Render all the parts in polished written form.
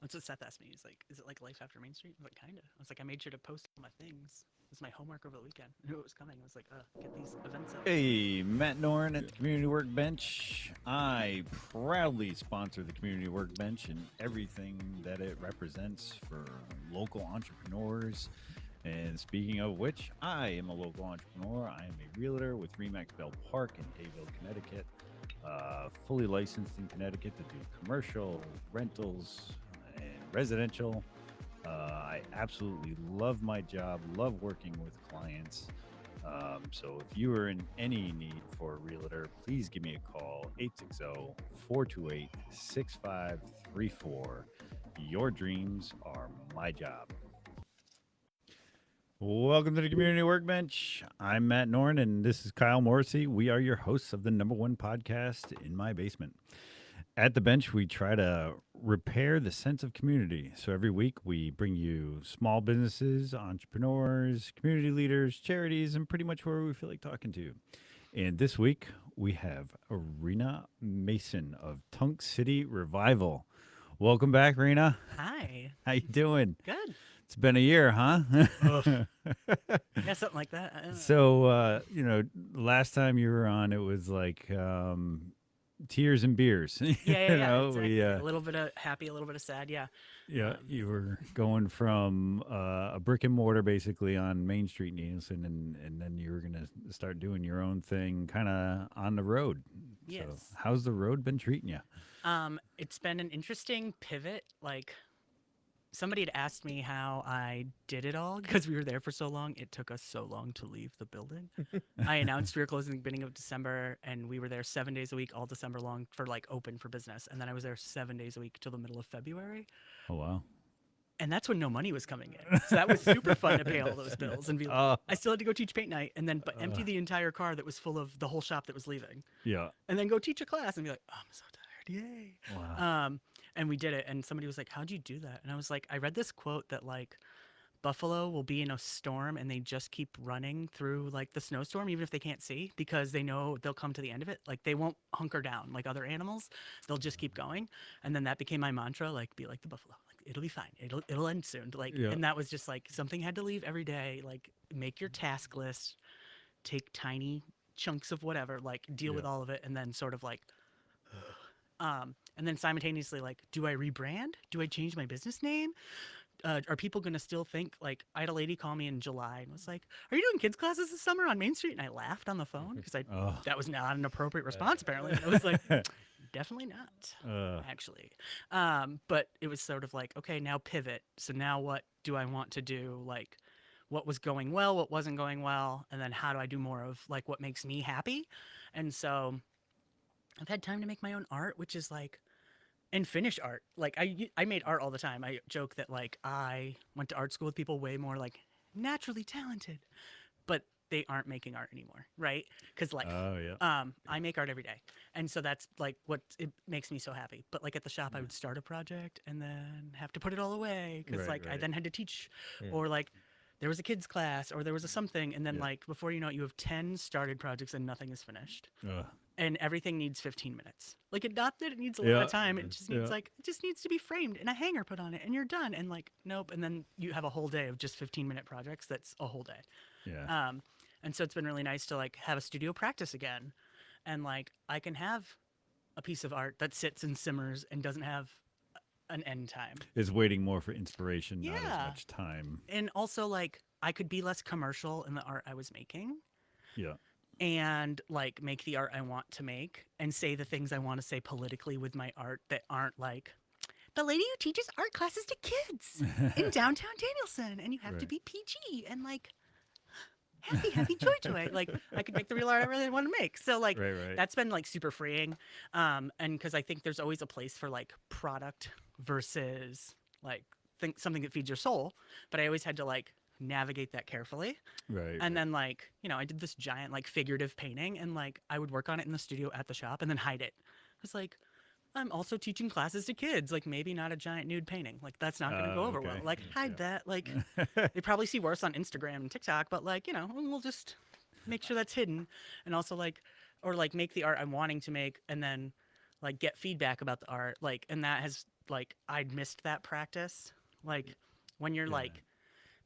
That's what Seth asked me. He's like, "Is it like life after Main Street?" I was like, "Kinda." I was like, "I made sure to post all my things. It was my homework over the weekend. I knew it was coming. I was like, get these events up." Hey, Matt Noren at the Community Workbench. I proudly sponsor the Community Workbench and everything that it represents for local entrepreneurs. And speaking of which, I am a local entrepreneur. I am a realtor with Remax Bell Park in Hayville, Connecticut. Fully licensed in Connecticut to do commercial, rentals, and residential. I absolutely love my job, love working with clients. So if you are in any need for a realtor, please give me a call 860-428-6534. Your dreams are my job. Welcome to the Community Workbench. I'm Matt Norn, and this is Kyle Morrissey. We are your hosts of the number one podcast in my basement. At the bench, we try to repair the sense of community. So every week, we bring you small businesses, entrepreneurs, community leaders, charities, and pretty much whoever we feel like talking to. And this week, we have Rena Mason of Tunk City Revival. Welcome back, Rena. Hi. How you doing? Good. It's been a year, huh? Yeah, something like that. So, last time you were on, it was like tears and beers. Yeah. We Exactly. A little bit of happy, a little bit of sad. Yeah. you were going from a brick and mortar basically on Main Street, Nielsen, and then you were gonna start doing your own thing, kind of on the road. So, Yes. how's the road been treating you? It's been an interesting pivot. Like, somebody had asked me how I did it all because we were there for so long. It took us so long to leave the building. I announced we were closing the beginning of December, and we were there 7 days a week all December long for like open for business. And then I was there 7 days a week till the middle of February. Oh wow. And that's when no money was coming in. So that was super fun to pay all those bills and be like, Oh, I still had to go teach paint night and then but empty the entire car that was full of the whole shop that was leaving yeah. and then go teach a class and be like, oh, I'm so tired. Yay. Wow. And we did it. And somebody was like, how'd you do that? And I was like, I read this quote that like buffalo will be in a storm and they just keep running through like the snowstorm, even if they can't see, because they know they'll come to the end of it. Like they won't hunker down like other animals. They'll just keep going. And then that became my mantra, like be like the buffalo. Like it'll be fine. It'll end soon. Like, Yeah. and that was just like something had to leave every day. Like make your task list, take tiny chunks of whatever, like deal with Yeah. all of it, and then sort of like and then simultaneously, like, do I rebrand? Do I change my business name? Are people going to still think, like, I had a lady call me in July and was like, are you doing kids classes this summer on Main Street? And I laughed on the phone because Oh. that was not an appropriate response, apparently. And I was like, definitely not, actually. But it was sort of like, okay, now pivot. So now what do I want to do? Like, what was going well, what wasn't going well, and then how do I do more of like what makes me happy? And so I've had time to make my own art, which is like, and finish art. Like I made art all the time. I joke that like I went to art school with people way more like naturally talented, but they aren't making art anymore, right? Because like Oh yeah. I make art every day, and so that's like what it makes me so happy. But like at the shop, I would start a project and then have to put it all away because Right, like I right. then had to teach, or like there was a kids class or there was a something, and then Yeah. like before you know it, you have 10 started projects and nothing is finished Uh, and everything needs 15 minutes. Like it not that it needs a lot Yeah. of time. It just needs Yeah. like it just needs to be framed and a hanger put on it and you're done. And like nope. And then you have a whole day of just 15-minute projects. That's a whole day. yeah. And so it's been really nice to like have a studio practice again. And like I can have a piece of art that sits and simmers and doesn't have an end time. Is waiting more for inspiration, not as Yeah. much time. And also like I could be less commercial in the art I was making Yeah. and like make the art I want to make and say the things I want to say politically with my art that aren't like the lady who teaches art classes to kids in downtown Danielson and you have to Right. be PG and like happy joy. Like I could make the real art I really want to make. So like Right. that's been like super freeing. And because I think there's always a place for like product versus like think something that feeds your soul. But I always had to like navigate that carefully. Right. And then like, you know, I did this giant like figurative painting and like I would work on it in the studio at the shop and then hide it. It's like I'm also teaching classes to kids, like maybe not a giant nude painting. Like that's not going to go over well. Okay. Like hide that. Like they probably see worse on Instagram and TikTok, but like, you know, we'll just make sure that's hidden and also like or like make the art I'm wanting to make and then like get feedback about the art. Like and that has like I'd missed that practice. Like when you're Yeah. like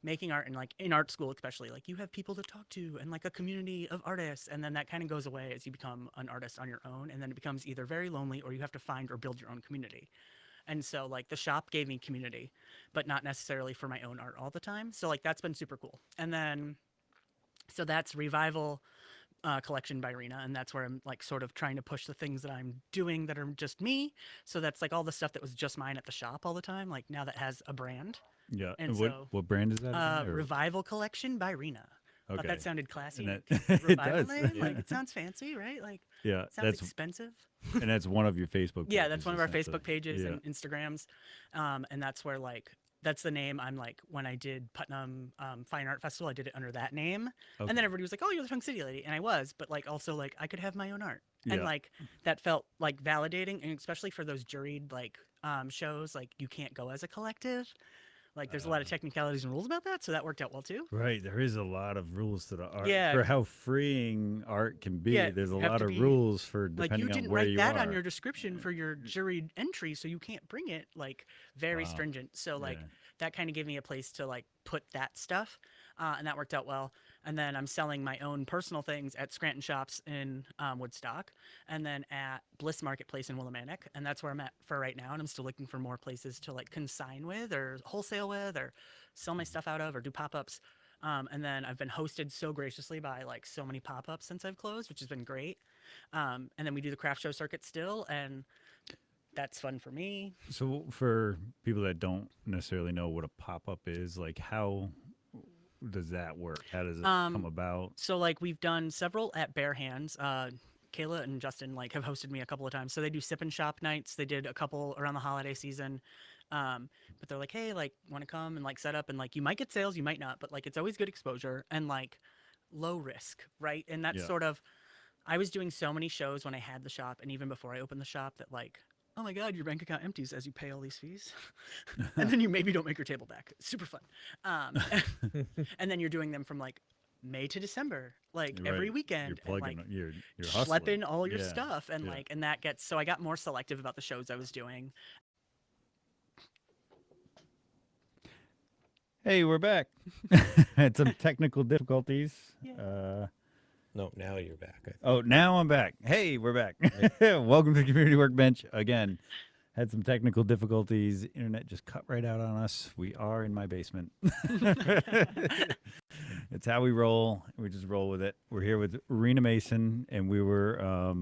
making art and like in art school especially, like you have people to talk to and like a community of artists, and then that kind of goes away as you become an artist on your own, and then it becomes either very lonely or you have to find or build your own community. And so like the shop gave me community, but not necessarily for my own art all the time. So like that's been super cool. And then so that's Revival collection by Rena, and that's where I'm like sort of trying to push the things that I'm doing that are just me. So that's like all the stuff that was just mine at the shop all the time, like now that has a brand. Yeah. And what so what brand is that again? Or- Revival collection by Rena. Thought okay. that sounded classy. And Like, that, it Revival does. name, Yeah. like it sounds fancy, right? Like Yeah. sounds That's expensive. and that's one of your Facebook pages. Yeah, that's one of our essentially. Facebook pages Yeah. and Instagrams, and that's where like that's the name. I'm like when I did Putnam Fine Art Festival, I did it under that name, and Okay. then everybody was like, "Oh, you're the Tunk City lady," and I was, but like also like I could have my own art, and Yeah. like that felt like validating, and especially for those juried like shows, like you can't go as a collective. Like there's a lot of technicalities and rules about that, so that worked out well too. Right, there is a lot of rules to the art Yeah. for how freeing art can be. Yeah, There's a you have lot to of be- rules for Like you depending on didn't where write you that are. on your description for your juried entry, so you can't bring it. Like very Wow. stringent. So like Yeah. that kind of gave me a place to like put that stuff, and that worked out well. And then I'm selling my own personal things at Scranton Shops in Woodstock, and then at Bliss Marketplace in Willimantic, and that's where I'm at for right now. And I'm still looking for more places to like consign with, or wholesale with, or sell my stuff out of, or do pop-ups. And then I've been hosted so graciously by like so many pop-ups since I've closed, which has been great. And then we do the craft show circuit still, and that's fun for me. So for people that don't necessarily know what a pop-up is, like how does that work? How does it come about? So like we've done several at Bare Hands. Kayla and Justin like have hosted me a couple of times. So they do sip and shop nights. They did a couple around the holiday season. But they're like, hey, like want to come and like set up, and like you might get sales, you might not, but like it's always good exposure and like low risk, right? And that's Yeah. sort of I was doing so many shows when I had the shop and even before I opened the shop that like, oh my God, your bank account empties as you pay all these fees. And then you maybe don't make your table back. Super fun. And then you're doing them from like May to December, like every Right. weekend. You're and plugging, like you're hustling. schlepping all your Yeah. stuff. And Yeah. like, and that gets, so I got more selective about the shows I was doing. Hey, we're back. Had some technical difficulties. Yeah. No, now you're back. I think. Oh, now I'm back. Hey, we're back. Welcome to the Community Workbench. Again, had some technical difficulties. Internet just cut right out on us. We are in my basement. It's how we roll. We just roll with it. We're here with Rena Mason, and we were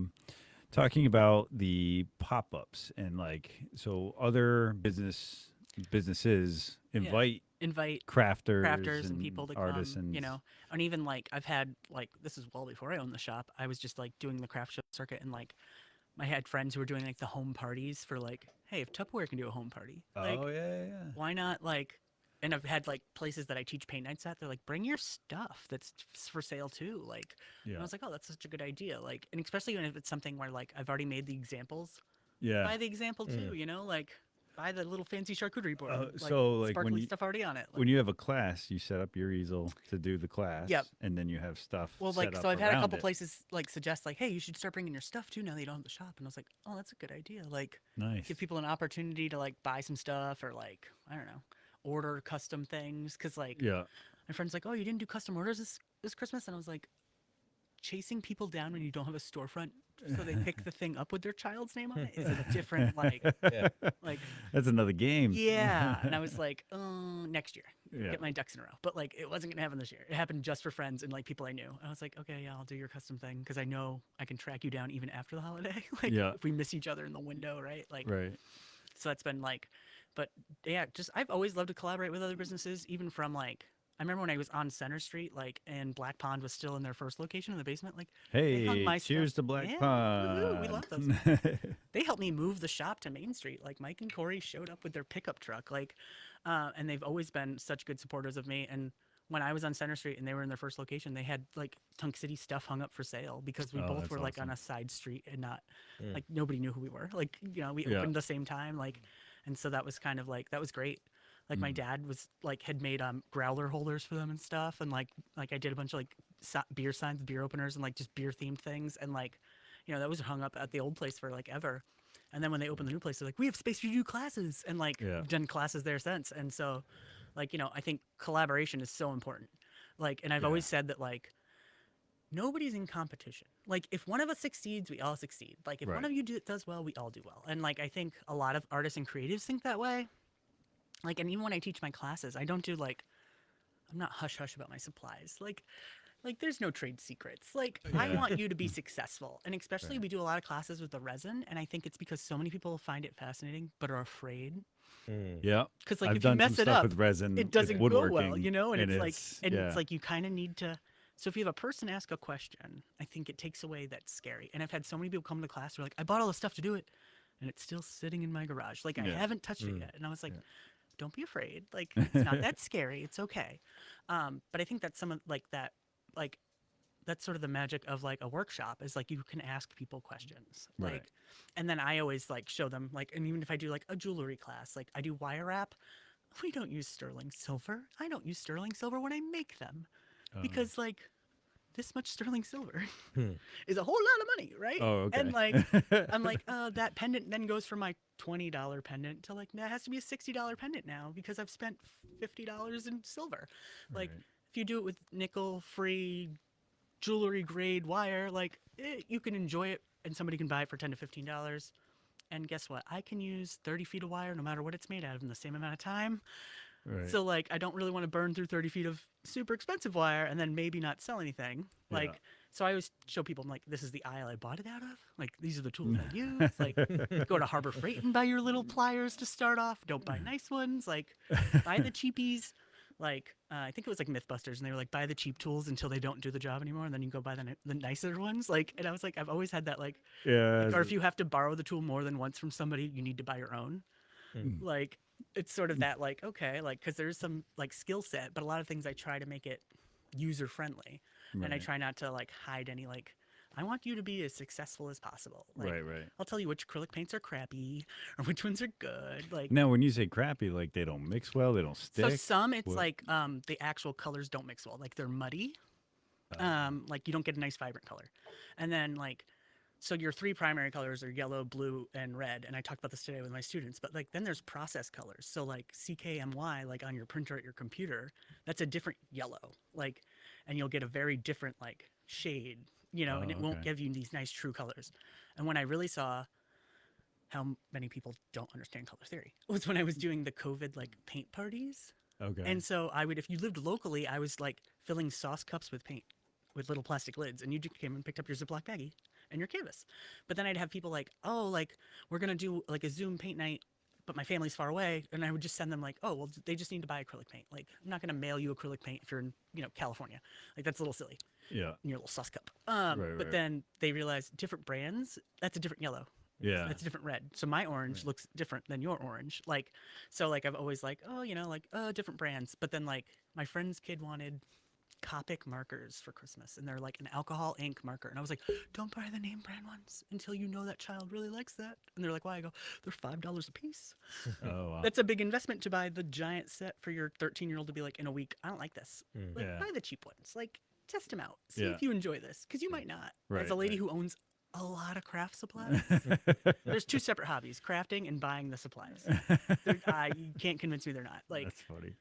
talking about the pop-ups and like so other businesses invite Crafters and people to artisans. come, you know, and even like I've had like this is well before I owned the shop. I was just like doing the craft show circuit, and like I had friends who were doing like the home parties for like, hey, if Tupperware can do a home party, like, Oh yeah. why not like? And I've had like places that I teach paint nights at. They're like, bring your stuff that's for sale too. Like, and I was like, oh, that's such a good idea. Like, and especially when if it's something where like I've already made the examples, Yeah. buy the example too. You know, like buy the little fancy charcuterie board. So, like, when sparkly you- stuff already on it. Like, When you have a class, you set up your easel to do the class. Yep. And then you have stuff. well, set like up so I've had a around couple it. places like suggest like, hey, you should start bringing your stuff too now that you don't have the shop. And I was like, oh, that's a good idea. Like, Nice. give people an opportunity to like buy some stuff or like I don't know, order custom things. Cause like Yeah. my friend's like, oh, you didn't do custom orders this Christmas, and I was like, chasing people down when you don't have a storefront so they pick the thing up with their child's name on it is a different like Yeah. like That's another game. yeah. And I was like, next year, Yeah. get my ducks in a row. But like, it wasn't gonna happen this year. It happened just for friends and like people I knew. And I was like, okay, yeah, I'll do your custom thing because I know I can track you down even after the holiday. Like, Yeah. if we miss each other in the window, right? Like, Right. so that's been like, but yeah, just I've always loved to collaborate with other businesses, even from like. I remember when I was on Center Street, like, and Black Pond was still in their first location in the basement. Like, they hung Hey, my cheers stuff. to Black Yeah, Pond. woohoo, we love those. They helped me move the shop to Main Street. Like Mike and Corey showed up with their pickup truck, like, and they've always been such good supporters of me. And when I was on Center Street and they were in their first location, they had like Tunk City stuff hung up for sale because we Oh, both that's were like on awesome. a side street and not like nobody knew who we were. Like, you know, we Yeah. opened the same time, like, and so that was kind of like that was great. Like my dad was like had made growler holders for them and stuff, and like I did a bunch of like beer signs, beer openers, and like just beer themed things, and like you know that was hung up at the old place for like ever. And then when they open the new place, they're like, we have space for you to do classes. And like, Yeah. we've done classes there since. And so, like, I think collaboration is so important. Like, and I've always said that, like, nobody's in competition. Like, if one of us succeeds, we all succeed. Like, if one of you does well, we all do well. And like, I think a lot of artists and creatives think that way. Like, and even when I teach my classes, I don't do like, I'm not hush hush about my supplies. Like there's no trade secrets. Like I want you to be successful. And especially we do a lot of classes with the resin, and I think it's because so many people find it fascinating but are afraid. Yeah. Because like I've if you done mess some it stuff up, with resin, it doesn't with go well, woodworking, and yeah. it's like you kind of need to. So if you have a person ask a question, I think it takes away that scary. And I've had so many people come to class who are like, I bought all the stuff to do it, and it's still sitting in my garage. Like I haven't touched it yet. And I was like, don't be afraid. Like it's not that scary. It's okay. But I think that's some of like that, like that's sort of the magic of like a workshop is like you can ask people questions. Like, and then I always like show them like, and even if I do like a jewelry class, like I do wire wrap, we don't use sterling silver. I don't use sterling silver when I make them because like this much sterling silver is a whole lot of money, right? Oh, okay. And like, I'm like, that pendant then goes from my $20 pendant to like, that has to be a $60 pendant now because I've spent $50 in silver. Like, if you do it with nickel-free jewelry grade wire, like you can enjoy it and somebody can buy it for $10 to $15. And guess what? I can use 30 feet of wire no matter what it's made out of in the same amount of time. So like I don't really want to burn through 30 feet of super expensive wire and then maybe not sell anything. Like so I always show people, I'm like, this is the aisle I bought it out of. Like these are the tools I use. Like go to Harbor Freight and buy your little pliers to start off. Don't buy nice ones. Like buy the cheapies. Like I think it was like Mythbusters, and they were like, buy the cheap tools until they don't do the job anymore, and then you go buy the nicer ones. Like, and I was like, I've always had that like, or if you have to borrow the tool more than once from somebody, you need to buy your own. Like it's sort of that like, okay, like because there's some like skill set, but a lot of things I try to make it user friendly, and I try not to like hide any like. I want you to be as successful as possible. Like, I'll tell you which acrylic paints are crappy or which ones are good. Like now, when you say crappy, like they don't mix well, they don't stick. So some it's like the actual colors don't mix well. Like they're muddy. Like you don't get a nice vibrant color. And then like so your three primary colors are yellow, blue, and red. And I talked about this today with my students. But like then there's process colors. So like CKMY, like on your printer at your computer, that's a different yellow. Like and you'll get a very different like shade, and it won't give you these nice true colors. And when I really saw how many people don't understand color theory was when I was doing the COVID like paint parties. And so I would, if you lived locally, I was like filling sauce cups with paint with little plastic lids, and you just came and picked up your Ziploc baggie and your canvas. But then I'd have people like, oh, like we're going to do like a Zoom paint night, but my family's far away. And I would just send them like, oh, well, they just need to buy acrylic paint. Like I'm not going to mail you acrylic paint if you're in, California. Like that's a little silly. Yeah. In your little sauce cup. But then they realized different brands, that's a different yellow. Yeah. That's a different red. So my orange looks different than your orange. Like, so like I've always like, different brands. But then like my friend's kid wanted Copic markers for Christmas, and they're like an alcohol ink marker. And I was like, don't buy the name brand ones until you know that child really likes that. And they're like, why? I go, they're $5 a piece. Oh, wow. That's a big investment to buy the giant set for your 13-year-old to be like, in a week, I don't like this. Like, buy the cheap ones. Like, test them out. See if you enjoy this. Because you might not. As a lady who owns a lot of craft supplies. There's two separate hobbies: crafting and buying the supplies. You can't convince me they're not. Like that's funny.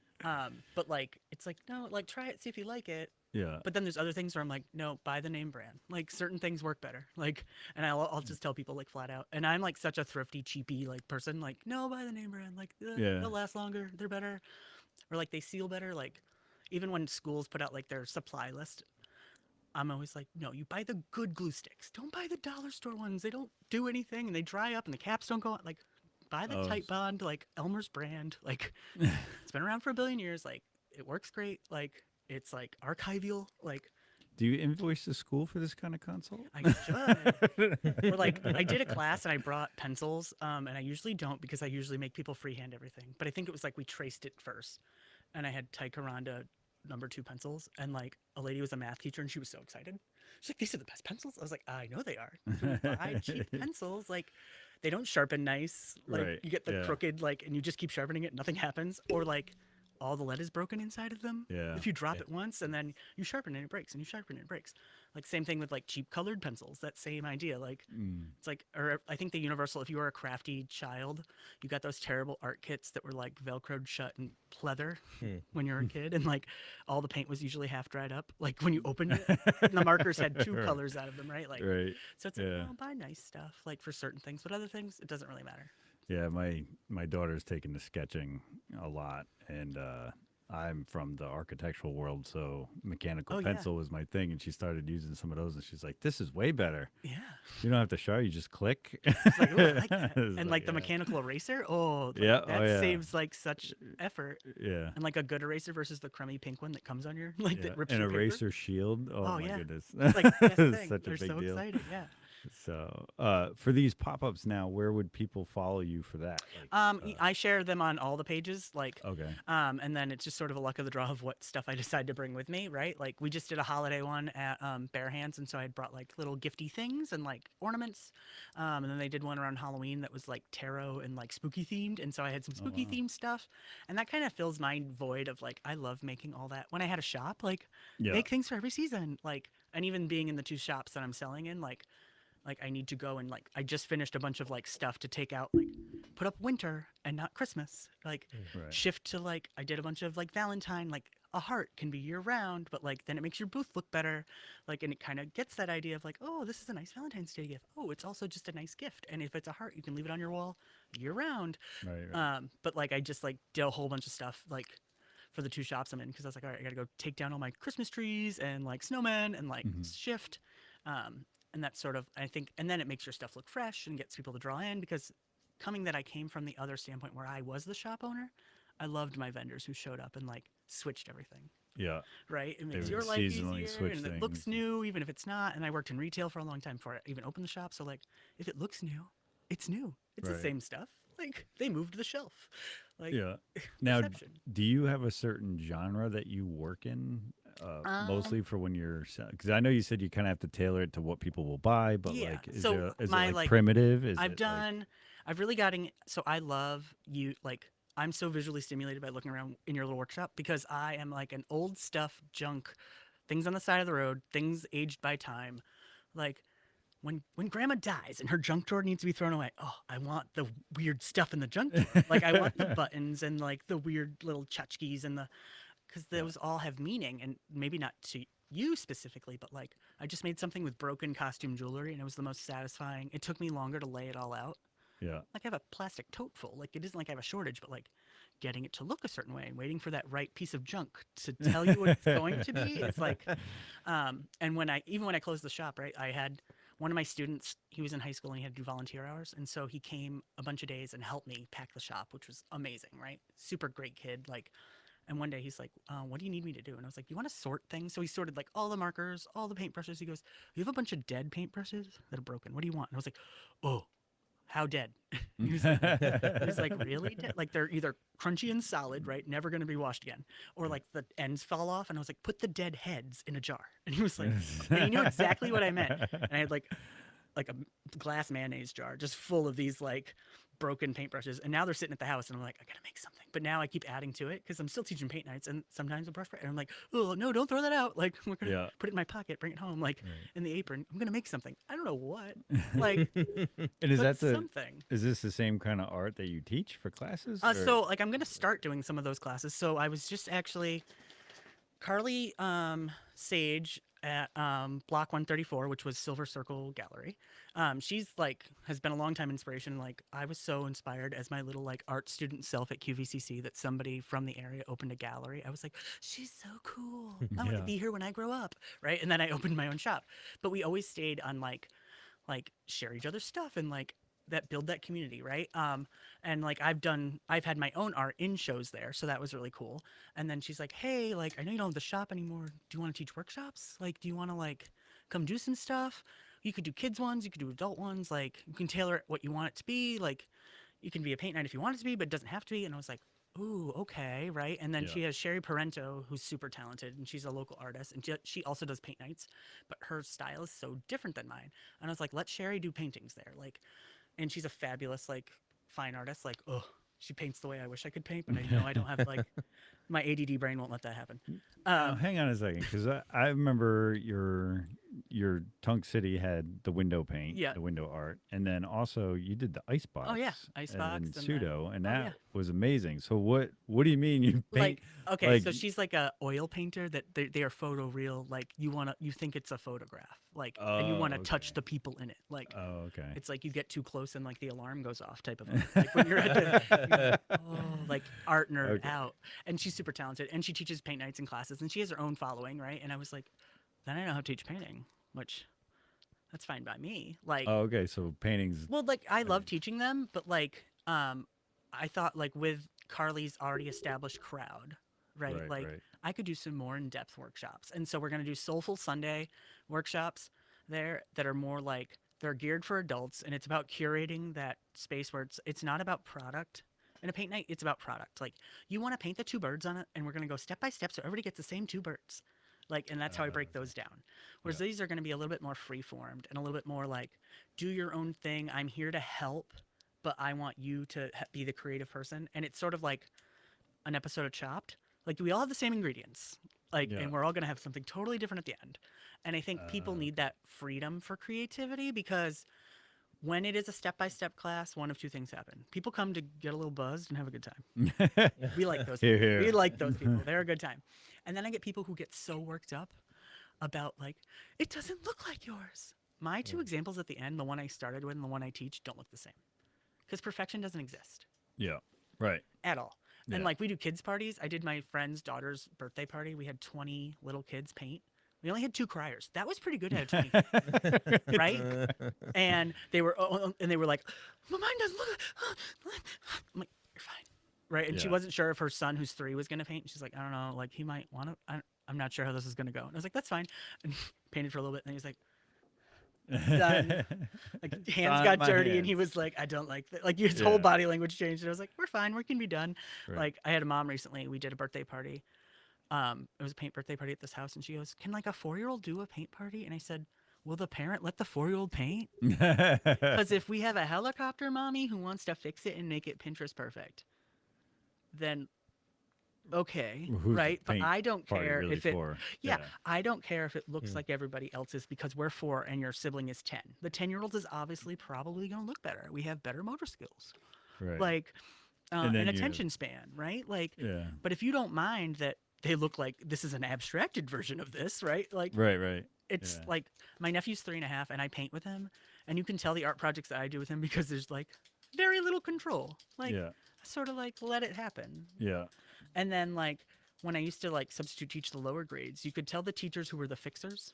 But like it's like no, like try it, see if you like it. Yeah. But then there's other things where I'm like, no, buy the name brand. Like certain things work better. Like, and I'll just tell people like flat out. And I'm like such a thrifty, cheapy like person. Like, no, buy the name brand. Like, they'll last longer. They're better, or like they seal better. Like, even when schools put out like their supply list, I'm always like, no, you buy the good glue sticks. Don't buy the dollar store ones. They don't do anything and they dry up and the caps don't go on. Like, buy the Tight Bond, like Elmer's brand. Like, it's been around for a billion years. Like, it works great. Like, it's like archival. Like, do you invoice the school for this kind of consult? I should. Or like, I did a class and I brought pencils. And I usually don't because I usually make people freehand everything. But I think it was like we traced it first. And I had Ticonderoga #2 pencils, and like a lady was a math teacher and she was so excited. She's like, these are the best pencils. I was like, I know they are. When you buy cheap pencils, like they don't sharpen nice. Like you get the crooked, like, and you just keep sharpening it, nothing happens. Or like all the lead is broken inside of them. Yeah. If you drop it once and then you sharpen it, it breaks, and you sharpen it, it breaks. Like same thing with like cheap colored pencils. That same idea. Like it's like, or I think the universal. If you were a crafty child, you got those terrible art kits that were like velcroed shut and pleather when you were a kid, and like all the paint was usually half dried up. Like when you opened it, and the markers had two colors out of them, right? Like Right. so it's like, oh, buy nice stuff like for certain things, but other things it doesn't really matter. Yeah, my daughter's taken to sketching a lot, and I'm from the architectural world, so mechanical Oh, yeah. pencil was my thing, and she started using some of those, and she's like, "This is way better. Yeah. You don't have to sharp; you just click." It's like, ooh, I like that. It's And like the yeah. mechanical eraser, oh, like, Yeah, that oh, yeah. saves like such effort. Yeah. And like a good eraser versus the crummy pink one that comes on your like Yeah. that rips An your paper. eraser shield. Oh, my yeah. goodness. It's like the best It's thing. such a They're big so deal. excited. Yeah. So, for these pop-ups now, where would people follow you for that? Like, I share them on all the pages, like, okay. and then it's just sort of a luck of the draw of what stuff I decide to bring with me, right? Like we just did a holiday one at Bare Hands, and so I had brought like little gifty things and like ornaments, and then they did one around Halloween that was like tarot and like spooky themed, and so I had some spooky themed stuff, and that kind of fills my void of like I love making all that. When I had a shop, like Yeah. make things for every season, like, and even being in the two shops that I'm selling in, like I need to go and like I just finished a bunch of like stuff to take out, like put up winter and not Christmas, like Right. shift to like I did a bunch of like Valentine, like a heart can be year round, but like then it makes your booth look better, like, and it kind of gets that idea of like, oh, this is a nice Valentine's Day gift, oh, it's also just a nice gift, and if it's a heart you can leave it on your wall year round. Right. But like I just like did a whole bunch of stuff like for the two shops I'm in, because I was like, all right, I gotta go take down all my Christmas trees and like snowmen and like shift. And that's sort of, I think, and then it makes your stuff look fresh and gets people to draw in, because coming that I came from the other standpoint where I was the shop owner, I loved my vendors who showed up and like switched everything, Yeah. right? It They makes would your life seasonally easier switch and it things. looks new, even if it's not. And I worked in retail for a long time before I even opened the shop. So like, if it looks new, it's new. It's the Right. same stuff. Like they moved the shelf. Like, Yeah. Now, perception. do you have a certain genre that you work in? Mostly for when you're, because I know you said you kind of have to tailor it to what people will buy, but Yeah, like, is, so there, is my, it like like, primitive? Is I've it done, I've really gotten, so I love you, like, I'm so visually stimulated by looking around in your little workshop, because I am like an old stuff junk, things on the side of the road, things aged by time. Like when grandma dies and her junk drawer needs to be thrown away, oh, I want the weird stuff in the junk drawer. Like I want the buttons and like the weird little tchotchkes and the, because those all have meaning, and maybe not to you specifically, but like I just made something with broken costume jewelry, and it was the most satisfying. It took me longer to lay it all out. yeah, Like I have a plastic tote full. Like it isn't like I have a shortage, but like getting it to look a certain way and waiting for that right piece of junk to tell you what it's going to be. It's like, and when I closed the shop, right, I had one of my students, he was in high school and he had to do volunteer hours. And so he came a bunch of days and helped me pack the shop, which was amazing, right? Super great kid. Like, and one day he's like, what do you need me to do? And I was like, you want to sort things? So he sorted like all the markers, all the paintbrushes. He goes, you have a bunch of dead paintbrushes that are broken. What do you want? And I was like, oh, how dead? he was like, really dead? Like they're either crunchy and solid, right? Never going to be washed again. Or like the ends fall off. And I was like, put the dead heads in a jar. And he was like, and he knew exactly what I meant. And I had like a glass mayonnaise jar just full of these like broken paintbrushes, and now they're sitting at the house, and I'm like, I gotta make something. But now I keep adding to it because I'm still teaching paint nights, and sometimes a brush, and I'm like, oh no, don't throw that out. Like we're gonna put it in my pocket, bring it home, like in the apron. I'm gonna make something. I don't know what. Like, and is that something? Is this the same kind of art that you teach for classes? So like I'm gonna start doing some of those classes. So I was just actually Carly Sage at Block 134, which was Silver Circle Gallery. She's like has been a long time inspiration. Like I was so inspired as my little like art student self at QVCC that somebody from the area opened a gallery. I was like, she's so cool. I want to be here when I grow up, right? And then I opened my own shop. But we always stayed on like share each other's stuff and like that build that community, right? And like I've had my own art in shows there, so that was really cool. And then she's like, hey, like I know you don't have the shop anymore. Do you want to teach workshops? Like, do you want to like come do some stuff? You could do kids ones, you could do adult ones. Like you can tailor it what you want it to be. Like you can be a paint night if you want it to be, but it doesn't have to be. And I was like, ooh, okay, right? And then she has Sherry Parento, who's super talented, and she's a local artist, and she also does paint nights, but her style is so different than mine. And I was like, let Sherry do paintings there, like, and she's a fabulous like fine artist. Like, oh, She paints the way I wish I could paint, but I know I don't have like my ADD brain won't let that happen. Hang on a second, because I remember your Tunk City had the window paint, Yeah. the window art, and then also you did the icebox. Oh, yeah, icebox, and and then- pseudo, and oh, that yeah. was amazing. So what do you mean you paint? Like, okay, like- so she's like a oil painter that they are photo real. Like you think it's a photograph, like, and you Oh, want to touch okay. the people in it. Like, Oh, okay. it's like you get too close and like the alarm goes off type of thing. Like when you're at the like art nerd Okay. out. And she's super talented and she teaches paint nights and classes and she has her own following, right? And I was like, then I know how to teach painting, which that's fine by me. Like, Oh, okay. So paintings. well, like I love teaching them, but like I thought like with Carly's already established crowd, right? Like right. I could do some more in-depth workshops. And so we're going to do Soulful Sunday workshops there that are more like they're geared for adults and it's about curating that space where it's not about product. In a paint night, it's about product. Like you want to paint the 2 birds on it and we're going to go step by step so everybody gets the same 2 birds. Like, and that's how I break those down. Whereas these are going to be a little bit more free-formed and a little bit more like, do your own thing. I'm here to help, but I want you to be the creative person. And it's sort of like an episode of Chopped. Like, we all have the same ingredients, like, Yeah. and we're all going to have something totally different at the end. And I think people need that freedom for creativity because when it is a step-by-step class, one of 2 things happen. People come to get a little buzzed and have a good time. We like those Hear, people. hear. We like those people. They're a good time. And then I get people who get so worked up about like, it doesn't look like yours. My 2 examples at the end, the one I started with and the one I teach, don't look the same. Because perfection doesn't exist Yeah. Right. at all. Yeah. And like we do kids parties. I did my friend's daughter's birthday party. We had 20 little kids paint. We only had 2 criers. That was pretty good out of 20, right? And they were like, "Well, mine doesn't look." I'm like, "You're fine." Right? And she Yeah. wasn't sure if her son, who's 3, was going to paint. She's like, "I don't know. Like, he might want to. I'm not sure how this is going to go." And I was like, "That's fine." And painted for a little bit. And he's like, done. Like, hands On got my dirty. And he hands. was like, "I don't like that." Like, his Yeah. whole body language changed. And I was like, "We're fine. We can be done." Right. Like, I had a mom recently. We did a birthday party. It was a paint birthday party at this house. And she goes, "Can like a 4-year-old do a paint party?" And I said, "Will the parent let the 4-year-old paint?" Because if we have a helicopter mommy who wants to fix it and make it Pinterest perfect, then okay, Who's the right? But paint I don't party care really if it. for? Yeah, I don't care if it looks like everybody else's because we're 4 and your sibling is 10. The 10-year-old is obviously probably going to look better. We have better motor skills, Right. like And then an you- attention span, right? Like, Yeah. but if you don't mind that they look like this is an abstracted version of this, right? Like, Right. it's Yeah. like my nephew's 3.5 and I paint with him and you can tell the art projects that I do with him because there's like very little control. Like Yeah. sort of like let it happen. Yeah. And then like when I used to like substitute teach the lower grades, you could tell the teachers who were the fixers.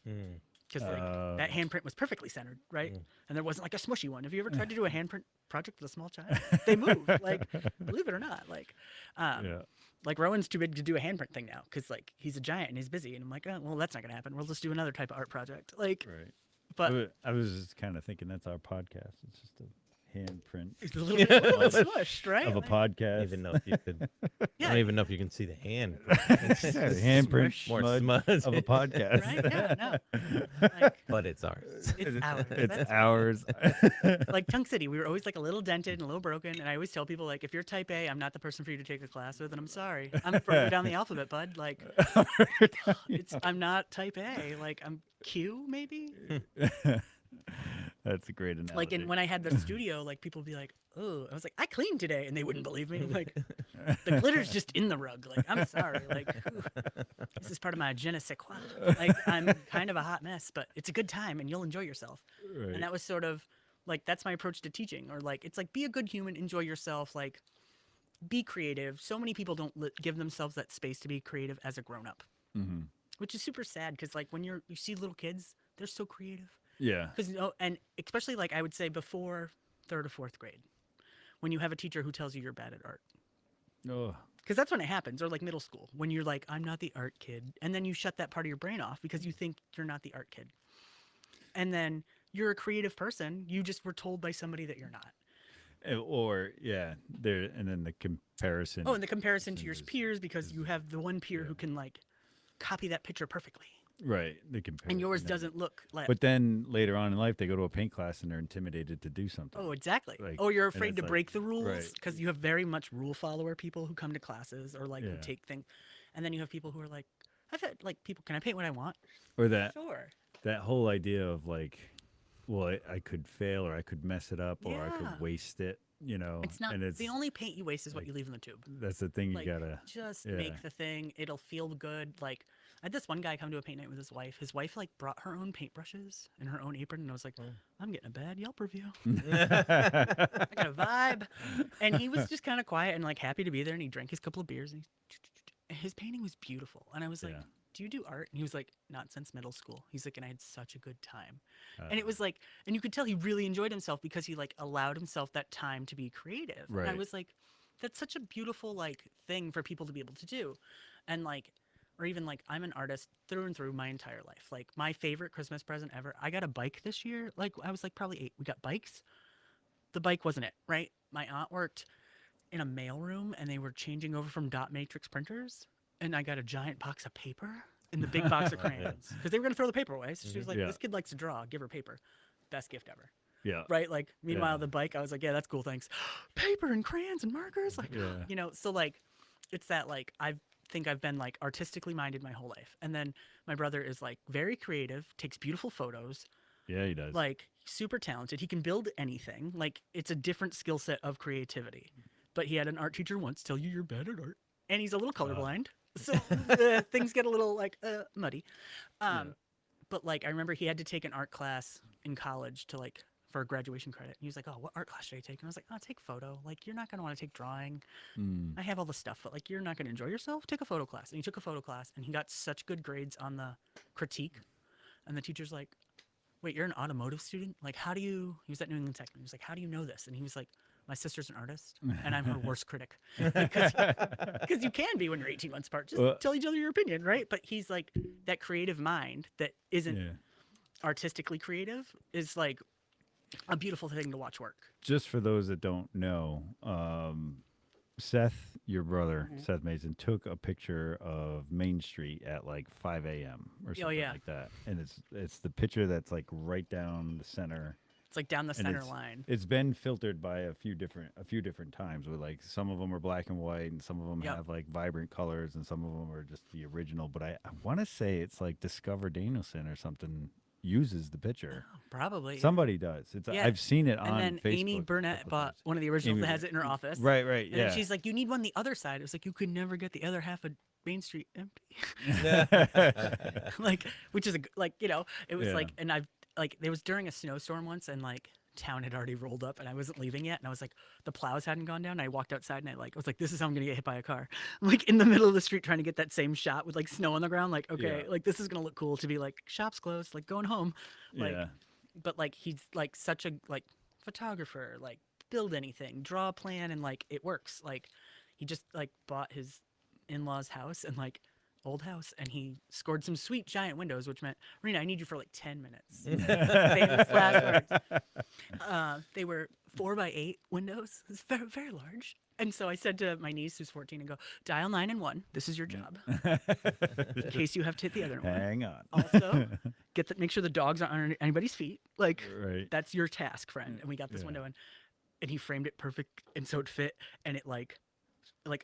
Because like that handprint was perfectly centered, right? And there wasn't like a smushy one. Have you ever tried to do a handprint project with a small child? They move, like believe it or not. Like Yeah. like Rowan's too big to do a handprint thing now because like he's a giant and he's busy. And I'm like, oh, well, that's not gonna happen. We'll just do another type of art project. Like, Right. but I was just kind of thinking that's our podcast. It's just a handprint it's a little bit smushed, right? of a Like, I podcast. don't even know if you could. I Yeah. don't even know if you can see the hand. handprint More smudge smudge. of a podcast. right? Yeah, no. Like, But it's ours. it's ours. It's That's- ours. like Tunk City, we were always like a little dented and a little broken. And I always tell people like, if you're type A, I'm not the person for you to take a class with, and I'm sorry. I'm further down the alphabet, bud. Like, I'm not type A. Like, I'm Q maybe. That's a great analogy. Like, and when I had the studio, like people would be like, "Oh," I was like, "I cleaned today," and they wouldn't believe me. Like, the glitter's just in the rug. Like, I'm sorry. Like, ooh, this is part of my je ne sais quoi. Like, I'm kind of a hot mess, but it's a good time, and you'll enjoy yourself. Right. And that was sort of like that's my approach to teaching. Or like, it's like be a good human, enjoy yourself, like be creative. So many people don't give themselves that space to be creative as a grown up, which is super sad because like when you see little kids, they're so creative. Yeah. Because and especially like I would say before 3rd or 4th grade, when you have a teacher who tells you you're bad at art, Oh. because that's when it happens, or like middle school when you're like I'm not the art kid, and then you shut that part of your brain off because you think you're not the art kid, and then you're a creative person. You just were told by somebody that you're not. Or yeah, there and then the comparison. Oh, and the comparison to your is- peers because you have the one peer who can like copy that picture perfectly. Right. They compare. and yours doesn't look like. But then later on in life, they go to a paint class and they're intimidated to do something. Oh, exactly. Like, Oh, you're and afraid it's to like, break the rules right. because you have very much rule follower people who come to classes or like who Yeah. take things, and then you have people who are like, I've had like people, can I paint what I want? Or that Sure. that whole idea of like, well, I could fail or I could mess it up or I Yeah. could waste it, It's not and it's the only paint you waste is what like, you leave in the tube. that's the thing Like, you gotta. just Yeah. make the thing. It'll feel good. Like, I had this one guy come to a paint night with his wife. His wife like brought her own paintbrushes and her own apron, and I was like, I'm getting a bad Yelp review. I got a vibe. And he was just kind of quiet and like happy to be there. And he drank his couple of beers, and his painting was beautiful. And I was like, Yeah. do you do art? And he was like, not since middle school. He's like, and I had such a good time. And it was like, and you could tell he really enjoyed himself because he like allowed himself that time to be creative. And I Right. was like, that's such a beautiful like thing for people to be able to do. And like, or even like, I'm an artist through and through my entire life. Like my favorite Christmas present ever, I got a bike this year. Like I was like probably 8. We got bikes. The bike wasn't it, right? My aunt worked in a mailroom and they were changing over from dot matrix printers. And I got a giant box of paper and the big box of crayons because they were going to throw the paper away. So she was like, Yeah. this kid likes to draw. Give her paper. Best gift ever. Yeah. Right? Like, meanwhile, Yeah. the bike, I was like, yeah, that's cool. Thanks. Paper and crayons and markers. Like, Yeah. so like, it's that like, I think I've been like artistically minded my whole life. And then my brother is like very creative, takes beautiful photos, Yeah, he does. like super talented. He can build anything. Like, it's a different skill set of creativity. But he had an art teacher once tell you you're bad at art. And he's a little colorblind. So things get a little like muddy. But like, I remember he had to take an art class in college to like, for a graduation credit. And he was like, oh, what art class should I take? And I was like, oh, take photo. Like, you're not going to want to take drawing. I have all the stuff, but like, you're not going to enjoy yourself. Take a photo class. And he took a photo class and he got such good grades on the critique. And the teacher's like, wait, you're an automotive student? Like, how do you, he was at New England Tech. And he was like, how do you know this? And he was like, my sister's an artist and I'm her worst critic. Because you can be when you're 18 months apart. Just tell each other your opinion, right? But he's like, that creative mind that isn't artistically creative is like a beautiful thing to watch work. Just for those that don't know, Seth, your brother, Seth Mason, took a picture of Main Street at like 5 a.m. or something like that. And it's the picture that's like right down the center. It's like down the And center line. It's been filtered by a few different times where like some of them are black and white and some of them have like vibrant colors and some of them are just the original. But I want to say it's like Discover Danielson or something uses the picture. Probably. Somebody does. It's I've seen it on And then Facebook. Amy Burnett bought one of the originals that has it in her office. Right, And then she's like, you need one the other side. It was like, you could never get the other half of Main Street empty. Like, which is like, it was like, and I've like, it was during a snowstorm once and like town had already rolled up and I wasn't leaving yet. And I was like, the plows hadn't gone down. And I walked outside and I was like, this is how I'm going to get hit by a car. I'm like in the middle of the street trying to get that same shot with like snow on the ground. Like, okay, like this is going to look cool to be like shops closed, like going home. Like, but like, he's like such a like photographer, like build anything, draw a plan. And like, it works. Like he just like bought his in-laws house and like old house and he scored some sweet giant windows, which meant, Rena, I need you for like 10 minutes. Famous last words. They were 4x8 windows. It's very, very large. And so I said to my niece, who's 14, and go, dial 911. This is your job. In case you have to hit the other one. Hang on. Also, make sure the dogs aren't on anybody's feet. Like, that's your task, friend. And we got this window in. And he framed it perfect. And so it fit. And it like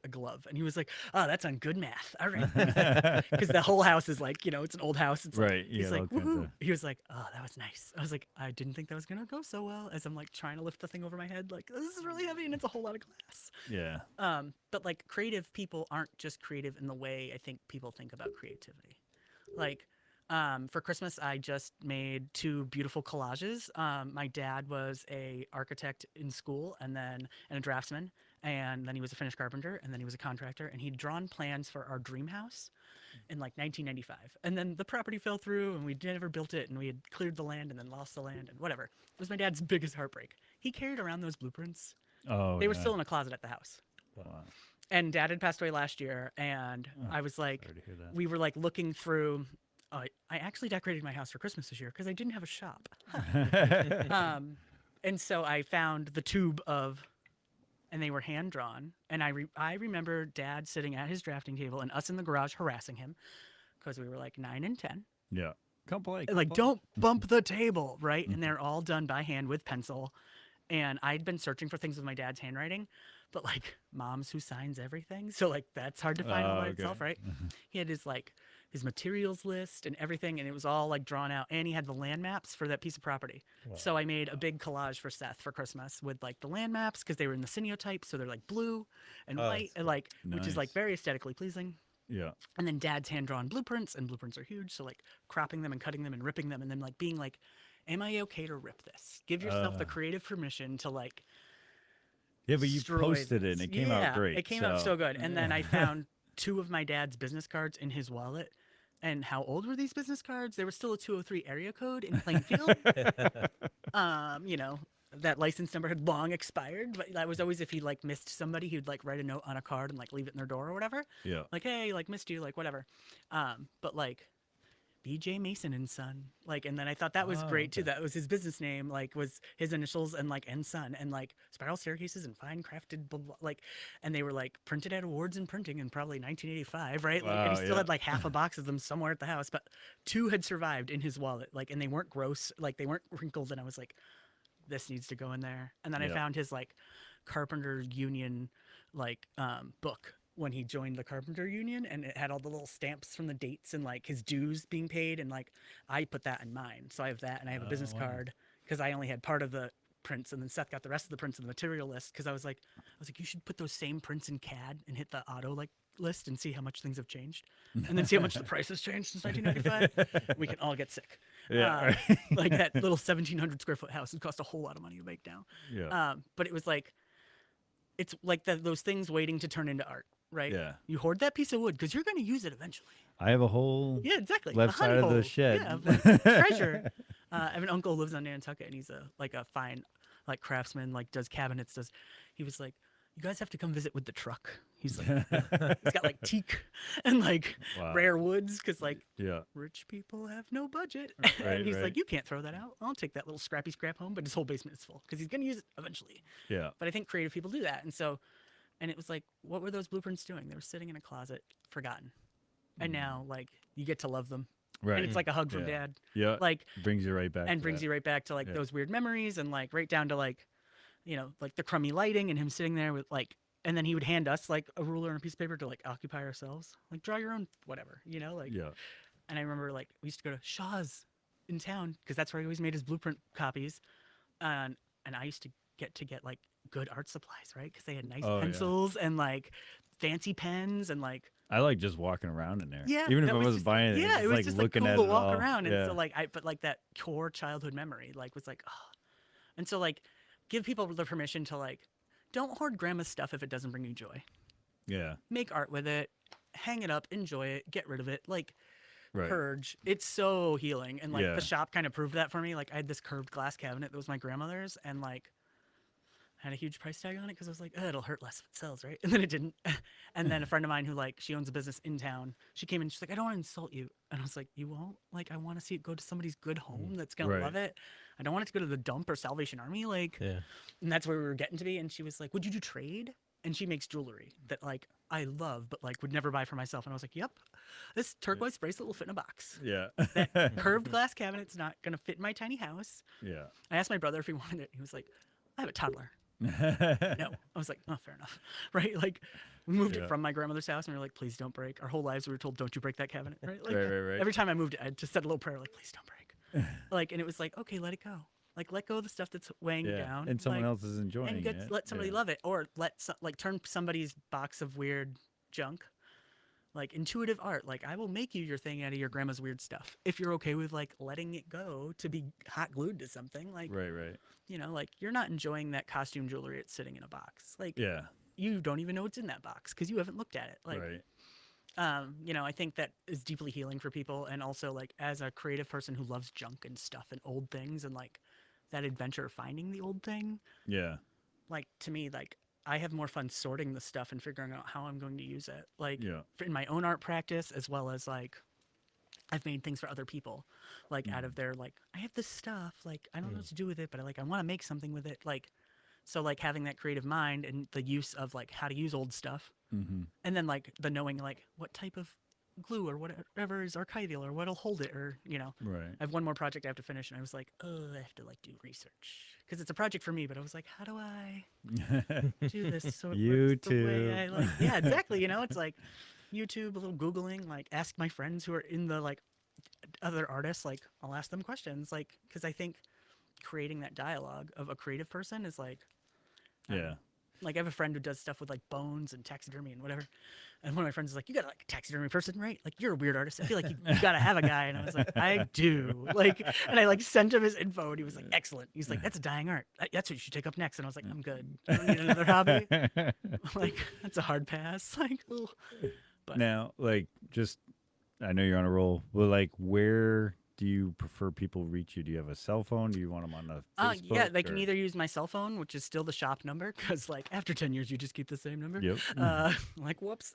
a glove. And he was like, oh, that's on good math. All right. Because the whole house is like, it's an old house. It's like, he's like, woohoo. He was like, oh, that was nice. I was like, I didn't think that was going to go so well, as I'm like trying to lift the thing over my head. Like, this is really heavy and it's a whole lot of glass. Yeah. But like creative people aren't just creative in the way I think people think about creativity. Like, for Christmas, I just made 2 beautiful collages. My dad was a architect in school and a draftsman. And then he was a finished carpenter, and then he was a contractor, and he'd drawn plans for our dream house in like 1995. And then the property fell through, and we never built it, and we had cleared the land and then lost the land and whatever. It was my dad's biggest heartbreak. He carried around those blueprints. Oh, they were still in a closet at the house. Wow. And Dad had passed away last year, and I was like, we were like looking through. I actually decorated my house for Christmas this year because I didn't have a shop. And so I found the tube of. And they were hand drawn. And I remember Dad sitting at his drafting table and us in the garage harassing him because we were like 9 and 10. Yeah. Come play. Like, don't bump the table, right? And they're all done by hand with pencil. And I'd been searching for things with my dad's handwriting, but like mom's who signs everything. So like that's hard to find all by itself, right? He had his materials list and everything, and it was all like drawn out. And he had the land maps for that piece of property. So I made a big collage for Seth for Christmas with like the land maps because they were in the ciniotype, so they're like blue and Oh, white, and like which is like Nice. very aesthetically pleasing. Yeah. And then dad's hand drawn blueprints, and blueprints are huge, so like cropping them and cutting them and ripping them, and then like being like, am I okay to rip this? Give yourself the creative permission to like Yeah, but you destroy posted it and this. it came out great. It came out so good. And then I found two of my dad's business cards in his wallet. And how old were these business cards? They were still a 203 area code in Plainfield. You know, that license number had long expired, but that was always if he like missed somebody, he'd like write a note on a card and like leave it in their door or whatever. Yeah. Like, hey, like missed you, like whatever. But like BJ Mason and Son, like, and then I thought that was great too. That was his business name, like, was his initials and like and Son, and like spiral staircases and fine crafted, blah, blah, like, and they were like printed at awards and printing in probably 1985, right? Like, and he still had like half a box of them somewhere at the house, but two had survived in his wallet, like, and they weren't gross, like they weren't wrinkled, and I was like, this needs to go in there. And then I found his like carpenter union like book when he joined the carpenter union, and it had all the little stamps from the dates and like his dues being paid, and like I put that in mine, so I have that, and I have a business card because I only had part of the prints, and then Seth got the rest of the prints in the material list because I was like you should put those same prints in CAD and hit the auto like list and see how much things have changed, and then see how much the price has changed since 1995. We can all get sick. Yeah. Like that little 1,700 square foot house, it cost a whole lot of money to make now. Yeah. But it was like, it's like those things waiting to turn into art, right? Yeah. You hoard that piece of wood because you're going to use it eventually. I have a whole Yeah, exactly. left A side honey of the hole. shed. Yeah, of, like, treasure. I have an uncle who lives on Nantucket, and he's a fine like craftsman, like does cabinets. He was like, you guys have to come visit with the truck. He's like, he's got like teak and like rare woods because like rich people have no budget. And he's like, you can't throw that out. I'll take that little scrappy scrap home, but his whole basement is full because he's gonna use it eventually. Yeah. But I think creative people do that, and so, and it was like, what were those blueprints doing? They were sitting in a closet, forgotten, and now like you get to love them. Right. And it's like a hug from dad. Yeah. Like brings you right back. and brings you right back to like those weird memories, and like right down to like, you know, like the crummy lighting and him sitting there with like, and then he would hand us like a ruler and a piece of paper to like occupy ourselves, like draw your own whatever, you know, like. Yeah. And I remember like we used to go to Shaw's in town because that's where he always made his blueprint copies, and I used to get like good art supplies, right? Because they had nice pencils and like fancy pens and like. I like just walking around in there. Yeah, even if I was wasn't just, buying it, yeah, it was like just looking like at cool it to walk all. around, and Yeah. so like but like that core childhood memory like was like, oh. And so like give people the permission to like, don't hoard grandma's stuff if it doesn't bring you joy. Yeah. Make art with it, hang it up, enjoy it, get rid of it, like Right. purge. It's so healing, and like Yeah. the shop kind of proved that for me. Like I had this curved glass cabinet that was my grandmother's, and like had a huge price tag on it because I was like, oh, it'll hurt less if it sells, right? And then it didn't. And then a friend of mine who like, she owns a business in town, she came in, she's like, I don't want to insult you. And I was like, you won't? Like, I want to see it go to somebody's good home that's going to love it. I don't want it to go to the dump or Salvation Army. Like, and that's where we were getting to be. And she was like, would you do trade? And she makes jewelry that like I love, but like would never buy for myself. And I was like, yep, this turquoise bracelet will fit in a box. Yeah. That curved glass cabinet's not going to fit in my tiny house. Yeah. I asked my brother if he wanted it. He was like, I have a toddler. No. I was like, oh, fair enough. Right? Like, we moved it from my grandmother's house, and we were like, please don't break. Our whole lives we were told, don't you break that cabinet. Right? Like, right. Every time I moved it, I just said a little prayer, like, please don't break. Like, and it was like, okay, let it go. Like, let go of the stuff that's weighing you down. And someone like, else is enjoying and it. let somebody love it, or like turn somebody's box of weird junk. Like intuitive art, like I will make you your thing out of your grandma's weird stuff if you're okay with like letting it go to be hot glued to something. Like, Right. you know, like you're not enjoying that costume jewelry it's sitting in a box. Like, Yeah. you don't even know what's in that box because you haven't looked at it. Like, you know, I think that is deeply healing for people, and also like as a creative person who loves junk and stuff and old things and like that adventure of finding the old thing. Yeah. Like to me, like I have more fun sorting the stuff and figuring out how I'm going to use it. Like in my own art practice, as well as like I've made things for other people, like out of their like, I have this stuff, like I don't know what to do with it, but I want to make something with it. Like, so like having that creative mind and the use of like how to use old stuff, and then like the knowing like what type of glue or whatever is archival or what'll hold it, or Right. I have one more project I have to finish, and I was like, oh, I have to like do research because it's a project for me. But I was like, how do I do this so it works the way I like? Yeah, exactly. It's like YouTube, a little Googling, like ask my friends who are in the like other artists, like I'll ask them questions, like because I think creating that dialogue of a creative person is like, Yeah. like I have a friend who does stuff with like bones and taxidermy and whatever. And one of my friends is like, you got like a taxidermy person, right? Like you're a weird artist. I feel like you gotta have a guy. And I was like, I do. Like, and I like sent him his info and he was like, excellent. He's like, that's a dying art. That's what you should take up next. And I was like, I'm good. You don't need another hobby. Like, that's a hard pass. Like, ugh. But Now, like, just I know you're on a roll, but like, where do you prefer people reach you? Do you have a cell phone? Do you want them on the Facebook? yeah, they can or- either use my cell phone, which is still the shop number, because like after 10 years, you just keep the same number. Yep. Like whoops,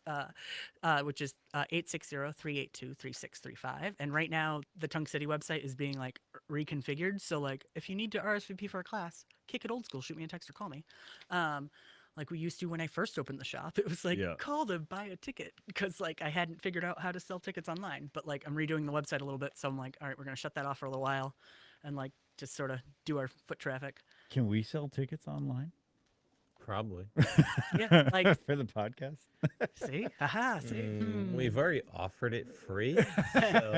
which is 860-382-3635. And right now, the Tunk City website is being like reconfigured. So like, if you need to RSVP for a class, kick it old school, shoot me a text or call me. Like we used to when I first opened the shop. It was like, Yeah. call to buy a ticket, because like I hadn't figured out how to sell tickets online. But like I'm redoing the website a little bit, so I'm like, all right, we're gonna shut that off for a little while, and like just sort of do our foot traffic. Can we sell tickets online Probably. Yeah, like for the podcast? see, haha, see. We've already offered it free.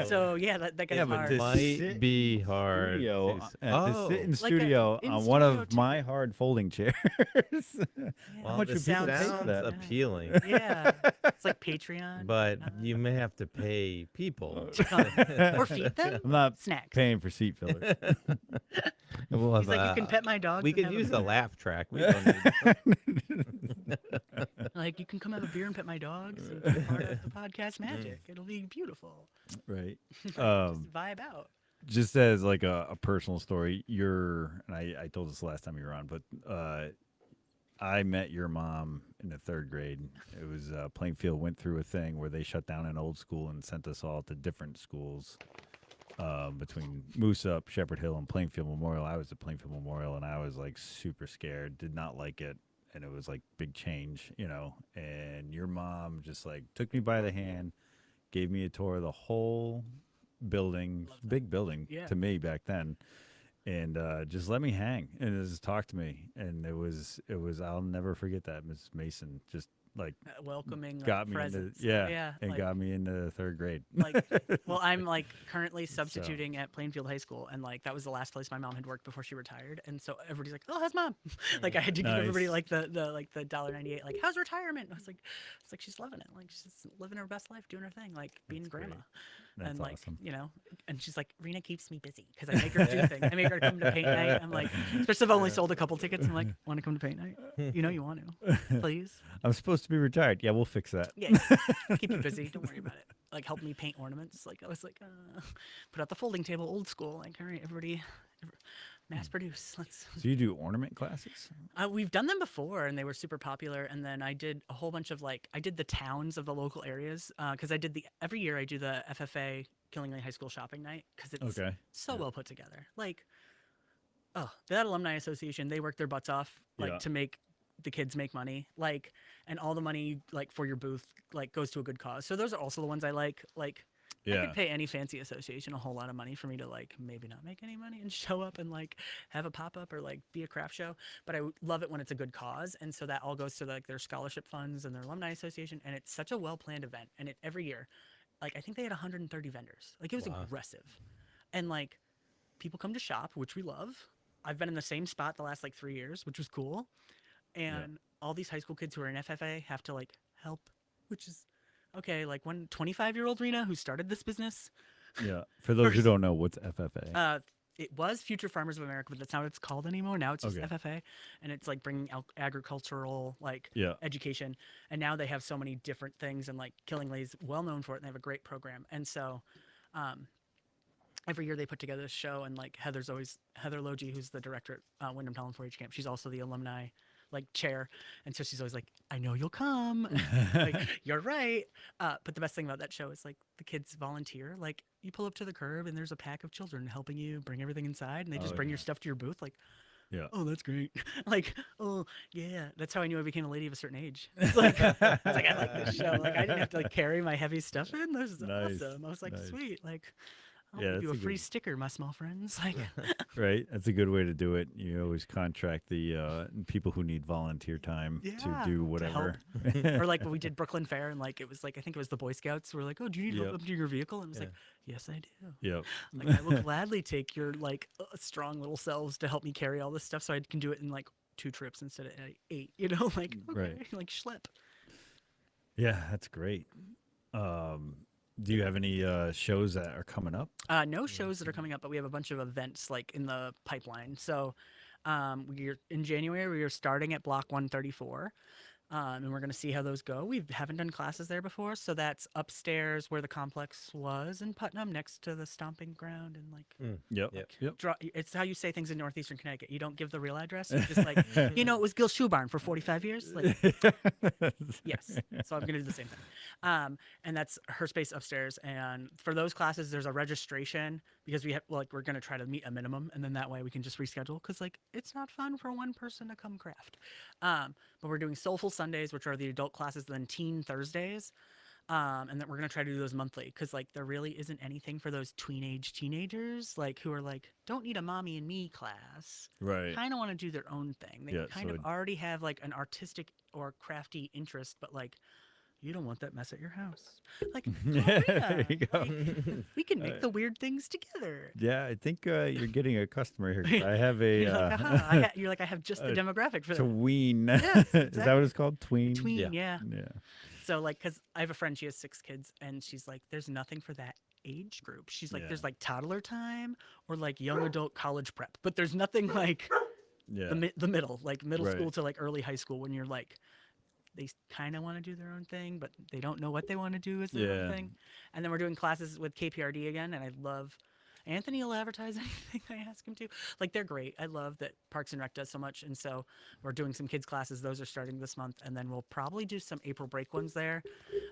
So yeah, that gets Yeah, but hard. this- might sit be hard. Studio, to s- to sit in Like a studio on in-studio one of ticket. my hard folding chairs. Well, much this would people pay for sounds that? appealing, Yeah, it's like Patreon. but you may have to pay people. Or feed them I'm not snacks. paying for seat fillers. We'll He's have like, you can pet my dog. We and could have use a a laugh track. We don't need like you can come have a beer and pet my dogs and be part of the podcast magic. It'll be beautiful. Right. Just vibe out. Just as like a personal story, and I told this last time you were on, but I met your mom in the 3rd grade. It was Plainfield went through a thing where they shut down an old school and sent us all to different schools between Moose Up, Shepherd Hill, and Plainfield Memorial. I was at Plainfield Memorial, and I was like super scared, did not like it. And it was like big change, and your mom just like took me by the hand, gave me a tour of the whole building, big building Yeah. to me back then, and just let me hang and just talk to me. And it was I'll never forget that. Miss Mason just like Welcoming got me presence. into and like, got me into 3rd grade. like well, I'm like currently substituting at Plainfield High School, and like that was the last place my mom had worked before she retired. And so everybody's like, oh, how's mom? Like I had to give everybody Nice. like the $1.98, like how's retirement? I was like, it's like she's loving it, like she's living her best life, doing her thing, like being That's grandma. great. That's And like awesome. and she's like, Rena keeps me busy because I make her do things. I make her come to paint night. I'm like, especially if I've only sold a couple tickets. I'm like, want to come to paint night? You want to, please. I'm supposed to be retired. Yeah, we'll fix that. Yeah, keep you busy. Don't worry about it. Like help me paint ornaments. Like I was like, put out the folding table, old school. Like all right, everybody, mass produce. Let's. So you do ornament classes? We've done them before, and they were super popular. And then I did a whole bunch of I did the towns of the local areas because I did every year I do the FFA Killingley High School Shopping Night because it's Okay. so well put together. Like, oh, that alumni association, they work their butts off Yeah. to make the kids make money, and all the money for your booth goes to a good cause. So those are also the ones I like. I Yeah. could pay any fancy association a whole lot of money for me to maybe not make any money and show up and have a pop-up or be a craft show, but I love it when it's a good cause. And so that all goes to their scholarship funds and their alumni association, and it's such a well-planned event. And every year, I think they had 130 vendors. It was Wow. aggressive, and people come to shop, which we love. I've been in the same spot the last 3 years, which was cool. And all these high school kids who are in FFA have to help, which is okay. One 25-year-old Rena who started this business. Yeah. For those who First- don't know, what's FFA? It was Future Farmers of America, but that's not what it's called anymore. Now it's just Okay. FFA, and it's bringing agricultural Yeah. education. And now they have so many different things, and Killingly's well known for it, and they have a great program. And so, every year they put together this show, and Heather Logie, who's the director at Wyndham Town 4-H camp, she's also the alumni chair, and so she's always like, I know you'll come. You're right. But the best thing about that show is the kids volunteer. You pull up to the curb and there's a pack of children helping you bring everything inside, and they just bring your stuff to your booth. Yeah. Oh, that's great. Like, oh yeah, that's how I knew I became a lady of a certain age. It's like, I like this show. Like, I didn't have to like carry my heavy stuff in. This is Nice. awesome. I was like, Nice. sweet. Like, I'll Yeah, give you that's a a free good sticker, my small friends. Like, right. That's a good way to do it. You always contract the people who need volunteer time to yeah, do to whatever. help. Or like when we did Brooklyn Fair, and like it was like I think it was the Boy Scouts who were like, "Oh, do you need help Yep. emptying your vehicle?" And it was Yeah. like, "Yes, I do." Yep. Like, I will gladly take your like strong little selves to help me carry all this stuff, so I can do it in like 2 trips instead of 8. You know, like okay, Right. like schlep. Yeah, that's great. Um, do you have any shows that are coming up? No shows that are coming up, but we have a bunch of events like in the pipeline. So, we're in January. We are starting at Block 134. And we're going to see how those go. We haven't done classes there before, so that's upstairs where the complex was in Putnam, next to the stomping ground, and like, Yep. Yep. Yep. it's how you say things in northeastern Connecticut. You don't give the real address. You just like, it was Gil Shoe Barn for 45 years. Like, yes. So I'm going to do the same thing. And that's her space upstairs. And for those classes, there's a registration because we're going to try to meet a minimum, and then that way we can just reschedule because like it's not fun for one person to come craft. But we're doing Soulful Sundays, which are the adult classes, then Teen Thursdays. And then we're gonna try to do those monthly because like there really isn't anything for those teenagers like who are like don't need a mommy and me class. Right. Kind of want to do their own thing. They Yeah, kind so of already have like an artistic or crafty interest, but like you don't want that mess at your house. Like, oh, There yeah, you go. like, we can make the weird things together. Yeah, I think you're getting a customer here. 'Cause I have a You're like, you're like, I have just the demographic for that. tween. Yes, Is that what it's called? Tween. Tween, yeah. Yeah. So like, cause I have a friend, she has 6 kids, and she's like, there's nothing for that age group. She's like, Yeah. there's like toddler time or like young adult college prep, but there's nothing like Yeah. the middle, like middle Right. school to like early high school when you're like, they kind of want to do their own thing, but they don't know what they want to do as their own Yeah. thing. And then we're doing classes with KPRD again, and I love Anthony will advertise anything I ask him to. Like they're great. I love that Parks and Rec does so much, and so we're doing some kids classes. Those are starting this month, and then we'll probably do some April break ones there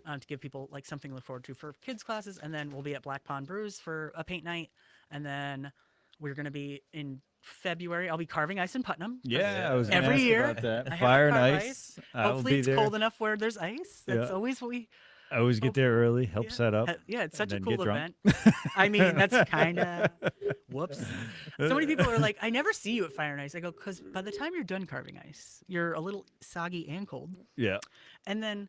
to give people like something to look forward to for kids classes. And then we'll be at Black Pond Brews for a paint night, and then we're gonna be in February. I'll be carving ice in Putnam. Yeah, I was gonna Every ask year, about that. I have to Fire and carve ice. I will Hopefully, be it's there. cold enough where there's ice. That's Yeah. always what we. I always get there early, help Yeah. set up. Yeah, it's and such a then cool get drunk. event. I mean, that's kind of whoops. So many people are like, I never see you at Fire and Ice. I go, because by the time you're done carving ice, you're a little soggy and cold. Yeah. And then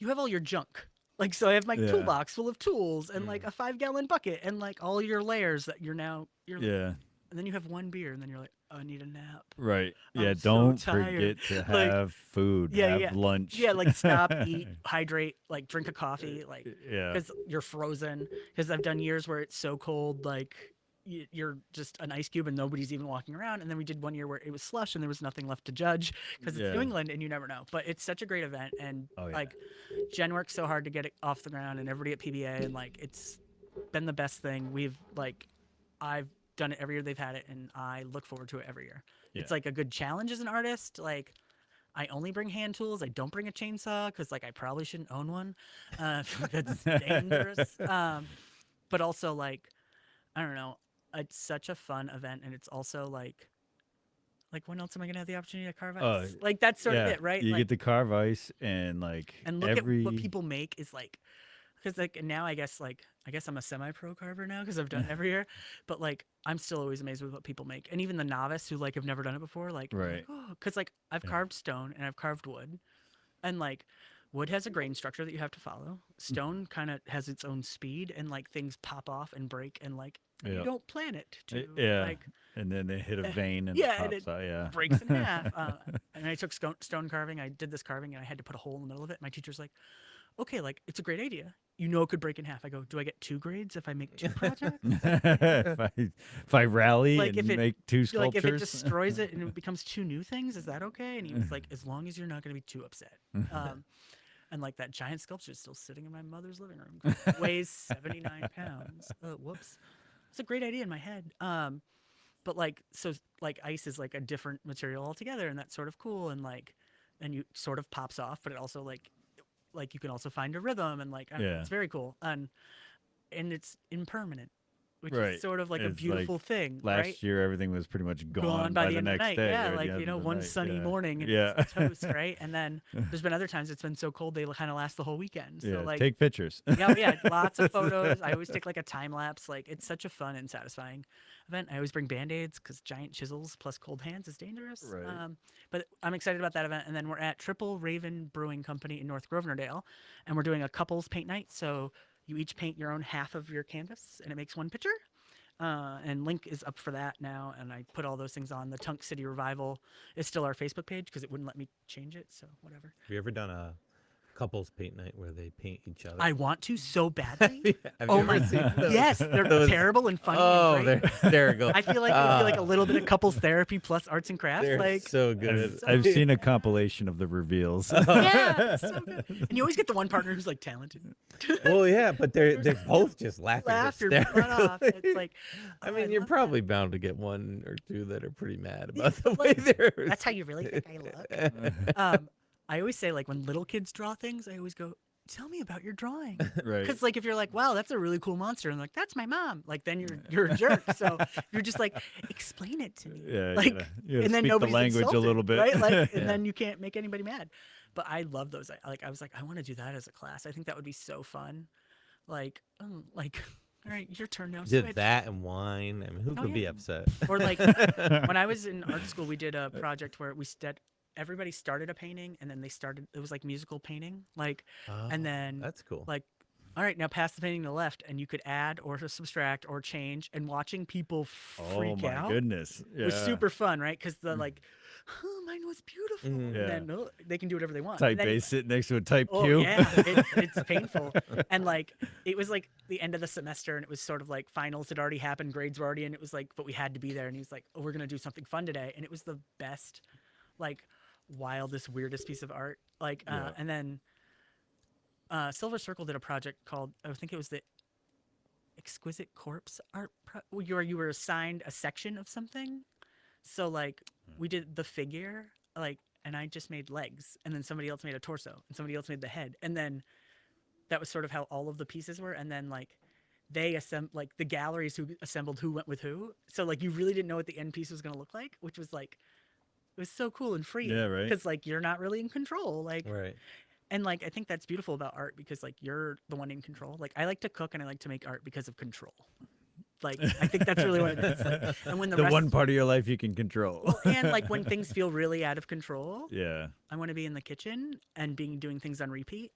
you have all your junk. Like, so I have my Yeah. toolbox full of tools and like a 5-gallon bucket and like all your layers that you're Yeah. and then you have one beer and then you're like, I need a nap. Right. I'm Yeah. so Don't tired. forget to Like, have food. yeah, have yeah. lunch. Yeah, like stop, eat, hydrate, like drink a coffee, like Yeah. because you're frozen. Because I've done years where it's so cold, like you're just an ice cube and nobody's even walking around. And then we did one year where it was slush and there was nothing left to judge because it's New Yeah. England and you never know. But it's such a great event, and Oh, yeah. like Jen worked so hard to get it off the ground, and everybody at PBA, and like it's been the best thing. I've done it every year they've had it, and I look forward to it every year. It's Yeah. like a good challenge as an artist. Like I only bring hand tools. I don't bring a chainsaw because like I probably shouldn't own one. That's dangerous. But also like I don't know. It's such a fun event, and it's also like when else am I gonna have the opportunity to carve ice? Like that's sort of Yeah. it, right? You Like, get to carve ice and like and look every at what people make is like because like now I guess I'm a semi-pro carver now because I've done it every year, but like I'm still always amazed with what people make, and even the novice who like have never done it before, like Right. because like I've carved stone and I've carved wood, and like wood has a grain structure that you have to follow. Stone kind of has its own speed, and like things pop off and break, and like you Yeah. don't plan it to yeah. like and then they hit a vein and yeah, it and pops out. Yeah. breaks in half. And I took stone carving. I did this carving, and I had to put a hole in the middle of it. My teacher's like, "Okay, like it's a great idea. You know, it could break in half." I go, "Do I get 2 grades if I make 2 projects? if I rally Like, and if it- make 2 Like if it sculptures. destroys it and it becomes 2 new things, is that okay?" And he was like, "As long as you're not going to be too upset." And like that giant sculpture is still sitting in my mother's living room. 'Cause it weighs 79 pounds. Whoops. It's a great idea in my head. But like so like ice is like a different material altogether, and that's sort of cool, and like and you sort of pops off, but it also like you can also find a rhythm, and like I don't know, Yeah. it's very cool, and it's impermanent. which Right. is sort of like a It's like beautiful thing, last right? year, everything was pretty much Gone by by the the end of the next night. day. Yeah, or the like end of the one night. sunny morning and Yeah. it's toast, right? And then there's been other times it's been so cold they kind of last the whole weekend. So Yeah. like, Take pictures. yeah, lots of photos. I always take like a time lapse. Like it's such a fun and satisfying event. I always bring band-aids because giant chisels plus cold hands is dangerous. Right. But I'm excited about that event. And then we're at Triple Raven Brewing Company in North Grosvenordale, and we're doing a couples paint night. So you each paint your own half of your canvas, and it makes one picture. And link is up for that now, and I put all those things on. The Tunk City Revival is still our Facebook page because it wouldn't let me change it, so whatever. Have you ever done a couples paint night where they paint each other? I want to so badly. Have Oh you my, ever seen those? yes, they're Those- terrible and funny. Oh, and they're great. hysterical. I feel like it would be like a little bit of couples therapy plus arts and crafts. They're Like, so good. I've seen a compilation of the reveals. yeah, it's so good. And you always get the one partner who's like talented. Well, yeah, but they're both just laughing Laugh your butt off. hysterically. It's like, I oh, mean, you're love probably that. bound to get one or two that are pretty mad about Yeah, the way like, they're. That's how you really think I look. I always say like when little kids draw things, I always go, tell me about your drawing. Right. Because like if you're like, wow, that's a really cool monster, and like that's my mom, like then you're a jerk. So you're just like, explain it to me. Yeah. Like, you gotta and then speak the nobody's language insulted, a little bit. right? Like, Yeah. and then you can't make anybody mad. But I love those. I was like, I want to do that as a class. I think that would be so fun. Like, all right, your turn now. Did switch. that and wine. I mean, who Oh, could be yeah. upset? Or like when I was in art school, we did a project where everybody started a painting, and then it was like musical painting, like, and Oh, then that's cool. like, all right, now pass the painting to the left, and you could add or subtract or change, and watching people Oh freak my out goodness. Yeah. was super fun, right? Because the like, oh, mine was beautiful, Mhm. and Yeah. then they can do whatever they want. Type And then- A sitting next to a type Oh Q. yeah, it's painful. And like it was like the end of the semester, and it was sort of like finals had already happened, grades were already in. It was like, but we had to be there, and he was like, "Oh, we're gonna do something fun today," and it was the best, like, wildest, weirdest piece of art. Like, Yeah. and then Silver Circle did a project called, I think it was the Exquisite Corpse Art, where you were assigned a section of something. So like we did the figure, like, and I just made legs, and then somebody else made a torso, and somebody else made the head, and then that was sort of how all of the pieces were, and then like they like the galleries who assembled who went with who. So like you really didn't know what the end piece was gonna look like, which was like it was so cool and free. Yeah, right. Because like you're not really in control, like, Right. and like I think that's beautiful about art because like you're the one in control. Like I like to cook and I like to make art because of control. Like I think that's really what it is. Like, and when the The rest, one part of your life you can control. and like when things feel really out of control, Yeah. I want to be in the kitchen and doing things on repeat.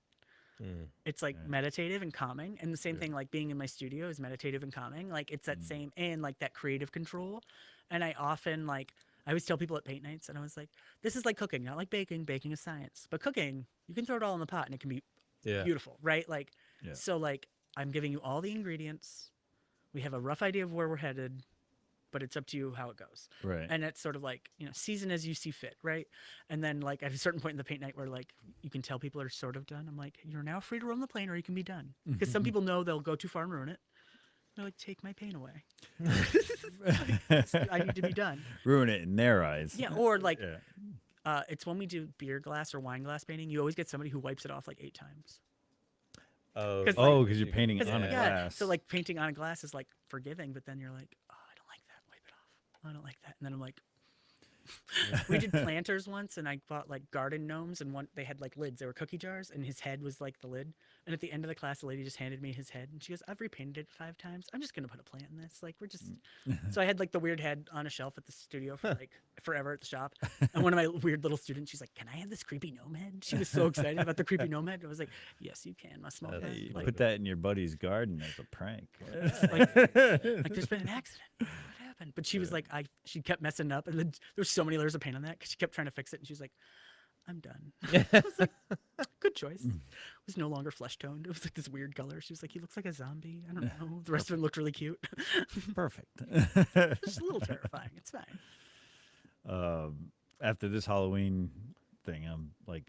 Mm. It's like Yeah. meditative and calming, and the same Yeah. thing like being in my studio is meditative and calming. Like it's that Mm. same and like that creative control. And I often like I always tell people at paint nights, and I was like, this is like cooking, not like baking. Baking is science, but cooking you can throw it all in the pot and it can be Yeah. beautiful, right? Like Yeah. so like I'm giving you all the ingredients. We have a rough idea of where we're headed, but it's up to you how it goes. Right. And it's sort of like, season as you see fit, right? And then like at a certain point in the paint night where like you can tell people are sort of done, I'm like, you're now free to roam the plane or you can be done. Because some people know they'll go too far and ruin it. They're like, take my paint away. I need to be done. Ruin it in their eyes. Yeah, or like Yeah. it's when we do beer glass or wine glass painting, you always get somebody who wipes it off like 8 times. Oh. 'Cause, Oh, like- because you're painting 'Cause, on a yeah, glass. so like painting on a glass is like forgiving, but then you're like, oh, I don't like that. Wipe it off. I don't like that. And then I'm like, we did planters once, and I bought like garden gnomes, and they had like lids. They were cookie jars, and his head was like the lid. And at the end of the class, the lady just handed me his head, and she goes, "I've repainted it 5 times. I'm just gonna put a plant in this. Like we're just." So I had like the weird head on a shelf at the studio for like forever at the shop. And one of my weird little students, she's like, "Can I have this creepy gnome head?" She was so excited about the creepy gnome head. I was like, "Yes, you can, my small That's friend." You Like, put that in your buddy's garden as a prank. like there's been an accident. What happened? But she was like, she kept messing up, and then there's so many layers of paint on that because she kept trying to fix it, and she was like, "I'm done." I was like, "Good choice." It was no longer flesh toned. It was like this weird color. She was like, "He looks like a zombie." I don't know. The rest of him looked really cute. Perfect. Just a little terrifying. It's fine. After this Halloween thing, I'm like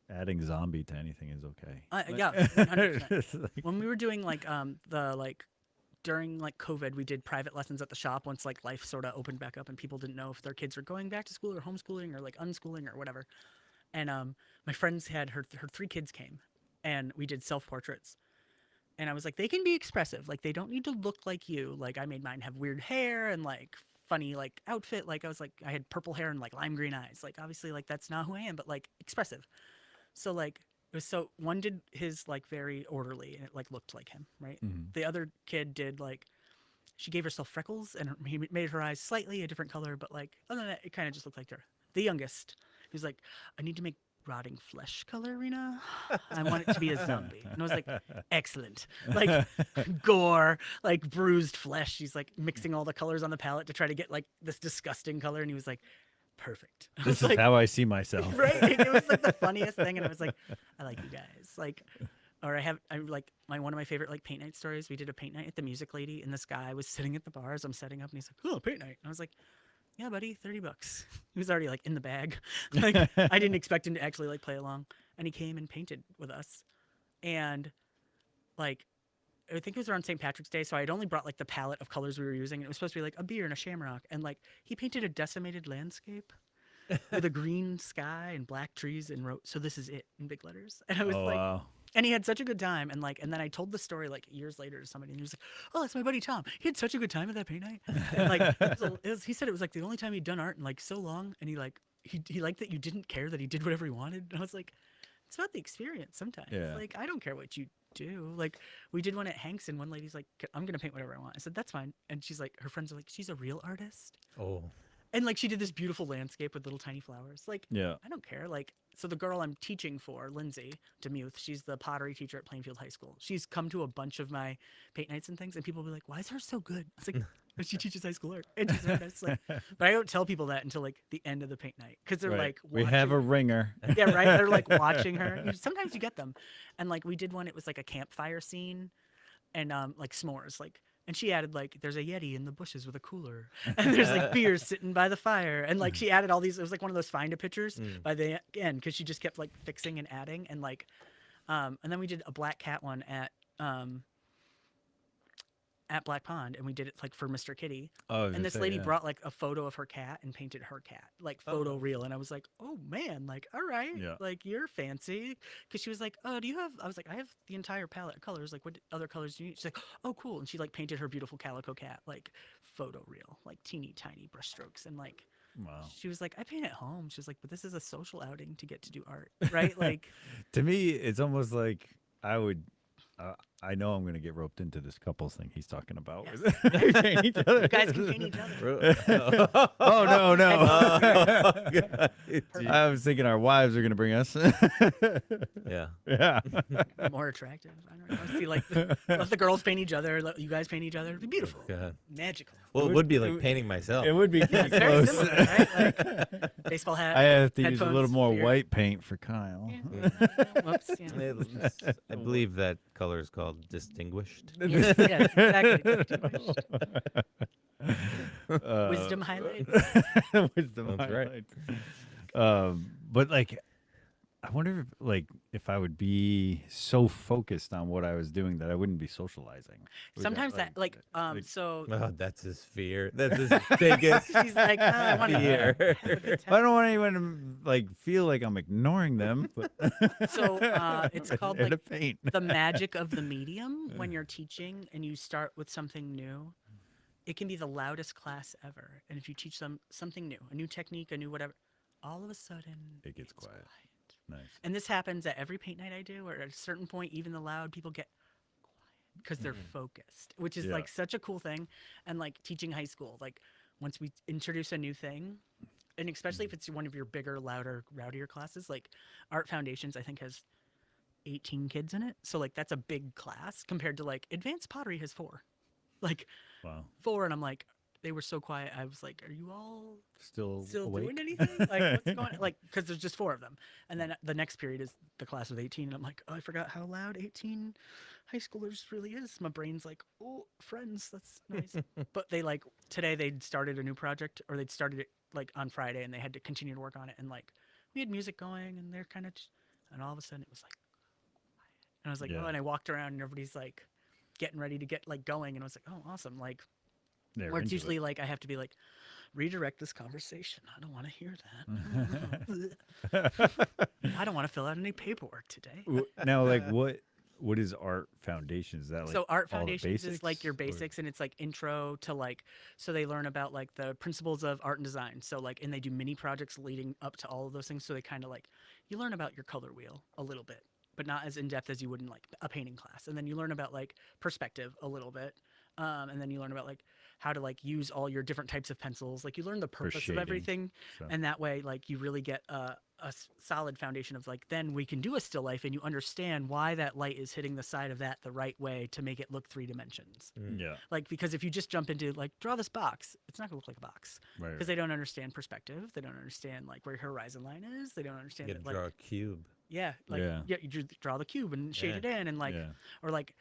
adding zombie to anything is okay. Yeah, 100%. It's like- When we were doing like during like COVID, we did private lessons at the shop once like life sort of opened back up and people didn't know if their kids were going back to school or homeschooling or like unschooling or whatever. And my friends had her 3 kids came, and we did self portraits. And I was like, they can be expressive. Like, they don't need to look like you. Like, I made mine have weird hair and like funny like outfit. Like, I was like, I had purple hair and like lime green eyes. Like, obviously, like that's not who I am, but like expressive. So like it was so one did his like very orderly and it like looked like him, right? Mhm. The other kid did like she gave herself freckles and he made her eyes slightly a different color, but like other than that, it kind of just looked like her. The youngest, he was like, I need to make rotting flesh color, Rena. I want it to be a zombie. And I was like, excellent. Like gore, like bruised flesh. She's like mixing all the colors on the palette to try to get like this disgusting color. And he was like, perfect. I This was is like, how I see myself. right? It was like the funniest thing. And I was like, I like you guys. Like, or I like one of my favorite like paint night stories. We did a paint night at the Music Lady, and this guy was sitting at the bar as I'm setting up, and he's like, "Oh, paint night." And I was like, "Yeah, buddy, $30." He was already like in the bag. Like I didn't expect him to actually like play along, and he came and painted with us, and like I think it was around St. Patrick's Day, so I had only brought like the palette of colors we were using, and it was supposed to be like a beer and a shamrock, and like he painted a decimated landscape with a green sky and black trees and wrote, "So this is it" in big letters, and I was Oh like. wow. And he had such a good time, and like, and then I told the story like years later to somebody, and he was like, "Oh, that's my buddy Tom. He had such a good time at that paint night." And like, he said it was like the only time he'd done art in like so long, and he liked that you didn't care that he did whatever he wanted. And I was like, it's about the experience sometimes. Yeah. Like, I don't care what you do. Like, we did one at Hanks, and one lady's like, "I'm gonna paint whatever I want." I said, "That's fine." And she's like, her friends are like, "She's a real artist." Oh, And like she did this beautiful landscape with little tiny flowers. Like, Yeah. I don't care. Like, so the girl I'm teaching for, Lindsay DeMuth, she's the pottery teacher at Plainfield High School. She's come to a bunch of my paint nights and things, and people will be like, "Why is hers so good?" It's like, she teaches high school art. And she's an artist. Like, but I don't tell people that until like the end of the paint night because they're Right. like, We have a watching- ringer. yeah, right. They're like watching her. Sometimes you get them, and like we did one. It was like a campfire scene, and like s'mores, like. And she added like, there's a Yeti in the bushes with a cooler, and there's like beers sitting by the fire, and like she added all these. It was like one of those find a pictures by the end because she just kept like fixing and adding, and like, and then we did a black cat one at Black Pond, and we did it like for Mr. Kitty. Oh, I was And gonna this say, lady yeah. brought like a photo of her cat and painted her cat, like photo real. And I was like, oh man, like, all right, Yeah. like you're fancy. Cause she was like, oh, do you have, I was like, I have the entire palette of colors. Like, what other colors do you need? She's like, oh, cool. And she like painted her beautiful calico cat, like photo real, like teeny tiny brush strokes. And like, Wow. she was like, I paint at home. She was like, but this is a social outing to get to do art, right? Like, To me, it's almost like I would. I know I'm going to get roped into this couples thing he's talking about. Yes. They paint each other. you guys can paint each other. Oh no, no! Perfect. I was thinking our wives are going to bring us. yeah. Yeah. More attractive. I don't know. See, like, let the girls paint each other. Let you guys paint each other. It'd be beautiful. God. Magical. Well, it would- would be it like would- painting myself. It would be Yeah, pretty it's very close. similar, right? Like, baseball hat. I have to use a headphones, little more beard. white paint for Kyle. Whoops. Yeah. I believe that color is called distinguished. Yes, yes, exactly. Distinguished. Uh, Wisdom highlights. That's Wisdom right. highlights. But like, I wonder if I would be so focused on what I was doing that I wouldn't be socializing. Would Sometimes that, like, like- so Oh, that's his fear. That's his biggest she's like, oh, I want to fear. have a good I time. don't want anyone to like feel like I'm ignoring them. But So it's called they're to like paint. the magic of the medium when you're teaching and you start with something new. It can be the loudest class ever. And if you teach them something new, a new technique, a new whatever, all of a sudden It gets quiet. Nice. And this happens at every paint night I do, or at a certain point, even the loud people get quiet because they're focused, which is Yeah. like such a cool thing. And like teaching high school, like once we introduce a new thing, and especially if it's one of your bigger, louder, rowdier classes, like Art Foundations, I think has 18 kids in it. So like that's a big class compared to like Advanced Pottery has 4. Like Wow. 4, and I'm like, they were so quiet. I was like, are you all Still doing awake? anything? Like, what's going on? Like, because there's just 4 of them. And then the next period is the class with 18. And I'm like, oh, I forgot how loud 18 high schoolers really is. My brain's like, oh, friends, that's nice. But they like, today they'd started a new project, or they'd started it like on Friday, and they had to continue to work on it. And like, we had music going, and they're kind of, and all of a sudden it was like, quiet. And I was like, Yeah. oh, and I walked around, and everybody's like getting ready to get like going. And I was like, oh, awesome. Like, They're where it's into usually it. like I have to be like, redirect this conversation. I don't want to hear that. I don't want to fill out any paperwork today. Now, like what is art foundation? Is that like So art all the foundations is like your basics, or- basics, and it's like intro to like, so they learn about like the principles of art and design. So like, and they do mini projects leading up to all of those things. So they kind of like, you learn about your color wheel a little bit, but not as in depth as you would in like a painting class. And then you learn about like perspective a little bit. And then you learn about like how to like use all your different types of pencils. Like you learn the for purpose of shading? everything, So, and that way like you really get solid foundation of like, then we can do a still life and you understand why that light is hitting the side of that the right way to make it look 3 dimensions. yeah, Like, because if you just jump into like, draw this box, it's not gonna look like a box, right. because they don't understand perspective, they don't understand like where your horizon line is, they don't understand You that, gotta like, draw a cube. yeah, like, Yeah. yeah, you draw the cube and shade it in, and like, Yeah. or like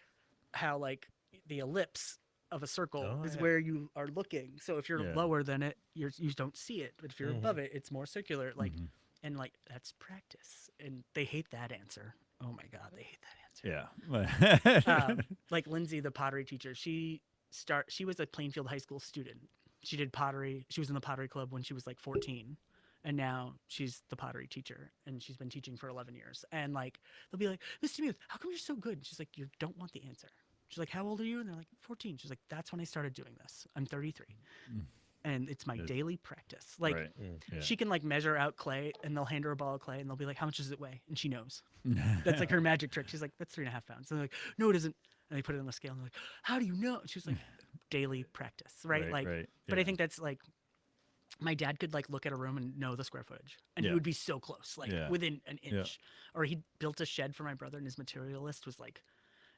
how like the ellipse of a circle Oh, is yeah. where you are looking. So if you're Yeah. lower than it, you don't see it, but if you're above it, it's more circular. Like, Mhm. and like that's practice, and they hate that answer. Oh my god, they hate that answer. Yeah. Like Lindsay, the pottery teacher, she was a Plainfield High School student. She did pottery. She was in the pottery club when she was like 14, and now she's the pottery teacher, and she's been teaching for 11 years. And like they'll be like, "Miss Smith, how come you're so good?" And she's like, "You don't want the answer." She's like, "How old are you?" And they're like, 14. She's like, "That's when I started doing this. I'm 33." And it's my daily practice. Like, right. Yeah. she can like measure out clay, and they'll hand her a ball of clay, and they'll be like, "How much does it weigh?" And she knows. That's like her magic trick. She's like, "That's 3.5 pounds." And they're like, "No, it isn't." And they put it on the scale, and they're like, "How do you know?" And she's like, "Daily practice," right? Right, Like, right, but I yeah. think that's like, my dad could like look at a room and know the square footage, and he Yeah. would be so close, like Yeah. within an Yeah. inch. Or he built a shed for my brother, and his material list was like,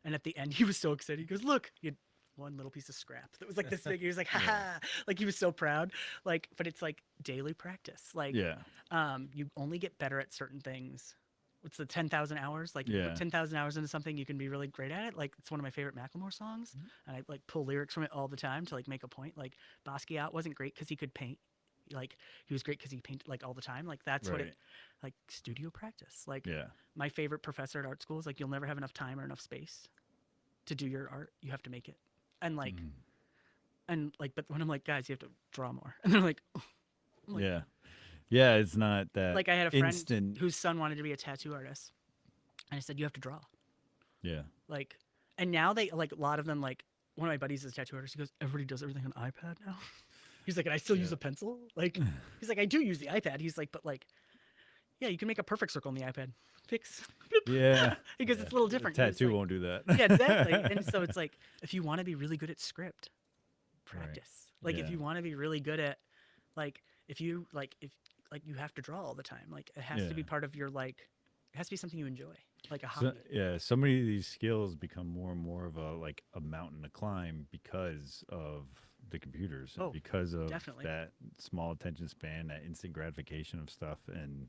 and at the end he was so excited. He goes, "Look, you had one little piece of scrap that was like this big." He was like, "Ha ha!" Like he was so proud. Like, but it's like daily practice. Like, Yeah. you only get better at certain things. What's the 10,000 hours? Like, you Yeah. put 10,000 hours into something, you can be really great at it. Like, it's one of my favorite Macklemore songs, and I like pull lyrics from it all the time to like make a point. Like, Basquiat wasn't great because he could paint. Like, he was great because he painted like all the time. Like, that's what Right. it, like studio practice. Like, Yeah. my favorite professor at art school is like, you'll never have enough time or enough space to do your art. You have to make it. And like, but when I'm like, "Guys, you have to draw more," and they're like, like- Yeah. Yeah. It's not that like I had a friend instant. whose son wanted to be a tattoo artist, and I said, "You have to draw." Yeah. Like, and now they like, a lot of them, like one of my buddies is a tattoo artist. He goes, "Everybody does everything on iPad now." He's like, "And I still use a pencil." Like, he's like, "I do use the iPad." He's like, "But like, yeah, you can make a perfect circle on the iPad. Fix." Yeah. Because Yeah. it's a little different. A It's tattoo like- won't do that. Yeah, exactly. And so it's like, if you want to be really good at script, practice. Like, if Yeah. you want to be really good at, like, if you you have to draw all the time. Like, it has to be Yeah. part of your, like, it has to be something you enjoy, like a So, hobby. yeah, so many of these skills become more and more of a mountain to climb because of the computers, Oh, because of definitely. that small attention span, that instant gratification of stuff, and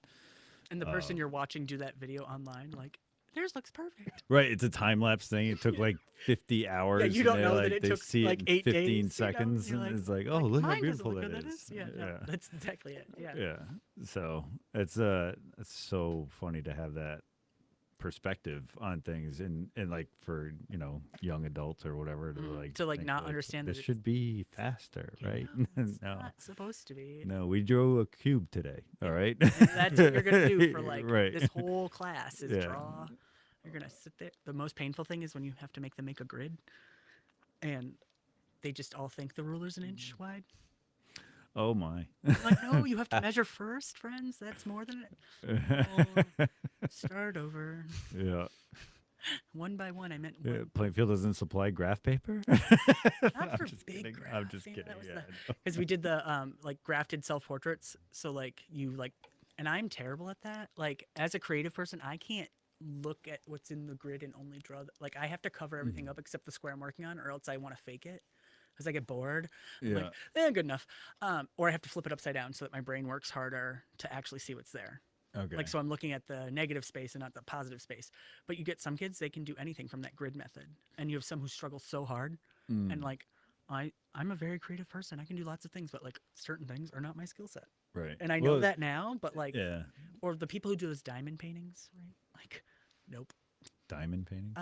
And the person you're watching do that video online, like, theirs looks perfect. right, it's a time lapse thing. It took like 50 hours. you don't and they're know that like, it they took, see like, it 8 in 15 days, you know? seconds, You're and like- it's like, oh, like, look how "Mine doesn't beautiful look that good, is. Yeah, no, that's exactly it. Yeah. Yeah. So it's so funny to have that perspective on things, and like for young adults or whatever to like To, like, think, not understand that this it's- should be faster, right? It's no, not supposed to be. no, we drew a cube today. All right, And that's what you're gonna do for like right. this whole class is Yeah. draw. You're gonna sit there. The most painful thing is when you have to make them make a grid, and they just all think the ruler's an inch wide. Oh my. I'm like, no, you have to measure first, friends. That's more than it. Oh, start over. Yeah. One by one, I meant Yeah, one. Plainfield doesn't supply graph paper. Not for just big kidding. graph. I'm just you know, kidding. that was Yeah, the- because we did the like grafted self portraits. So like you like, and I'm terrible at that. Like as a creative person, I can't look at what's in the grid and only draw. Like I have to cover everything up except the square I'm working on, or else I want to fake it because I get bored. I'm like, good enough. Or I have to flip it upside down so that my brain works harder to actually see what's there. Okay. Like, so I'm looking at the negative space and not the positive space. But you get some kids, they can do anything from that grid method. And you have some who struggle so hard. And like, I'm a very creative person. I can do lots of things, but like certain things are not my skill set. Right. And I know that now, but like, Yeah. or the people who do those diamond paintings, right? Like, nope. Diamond painting.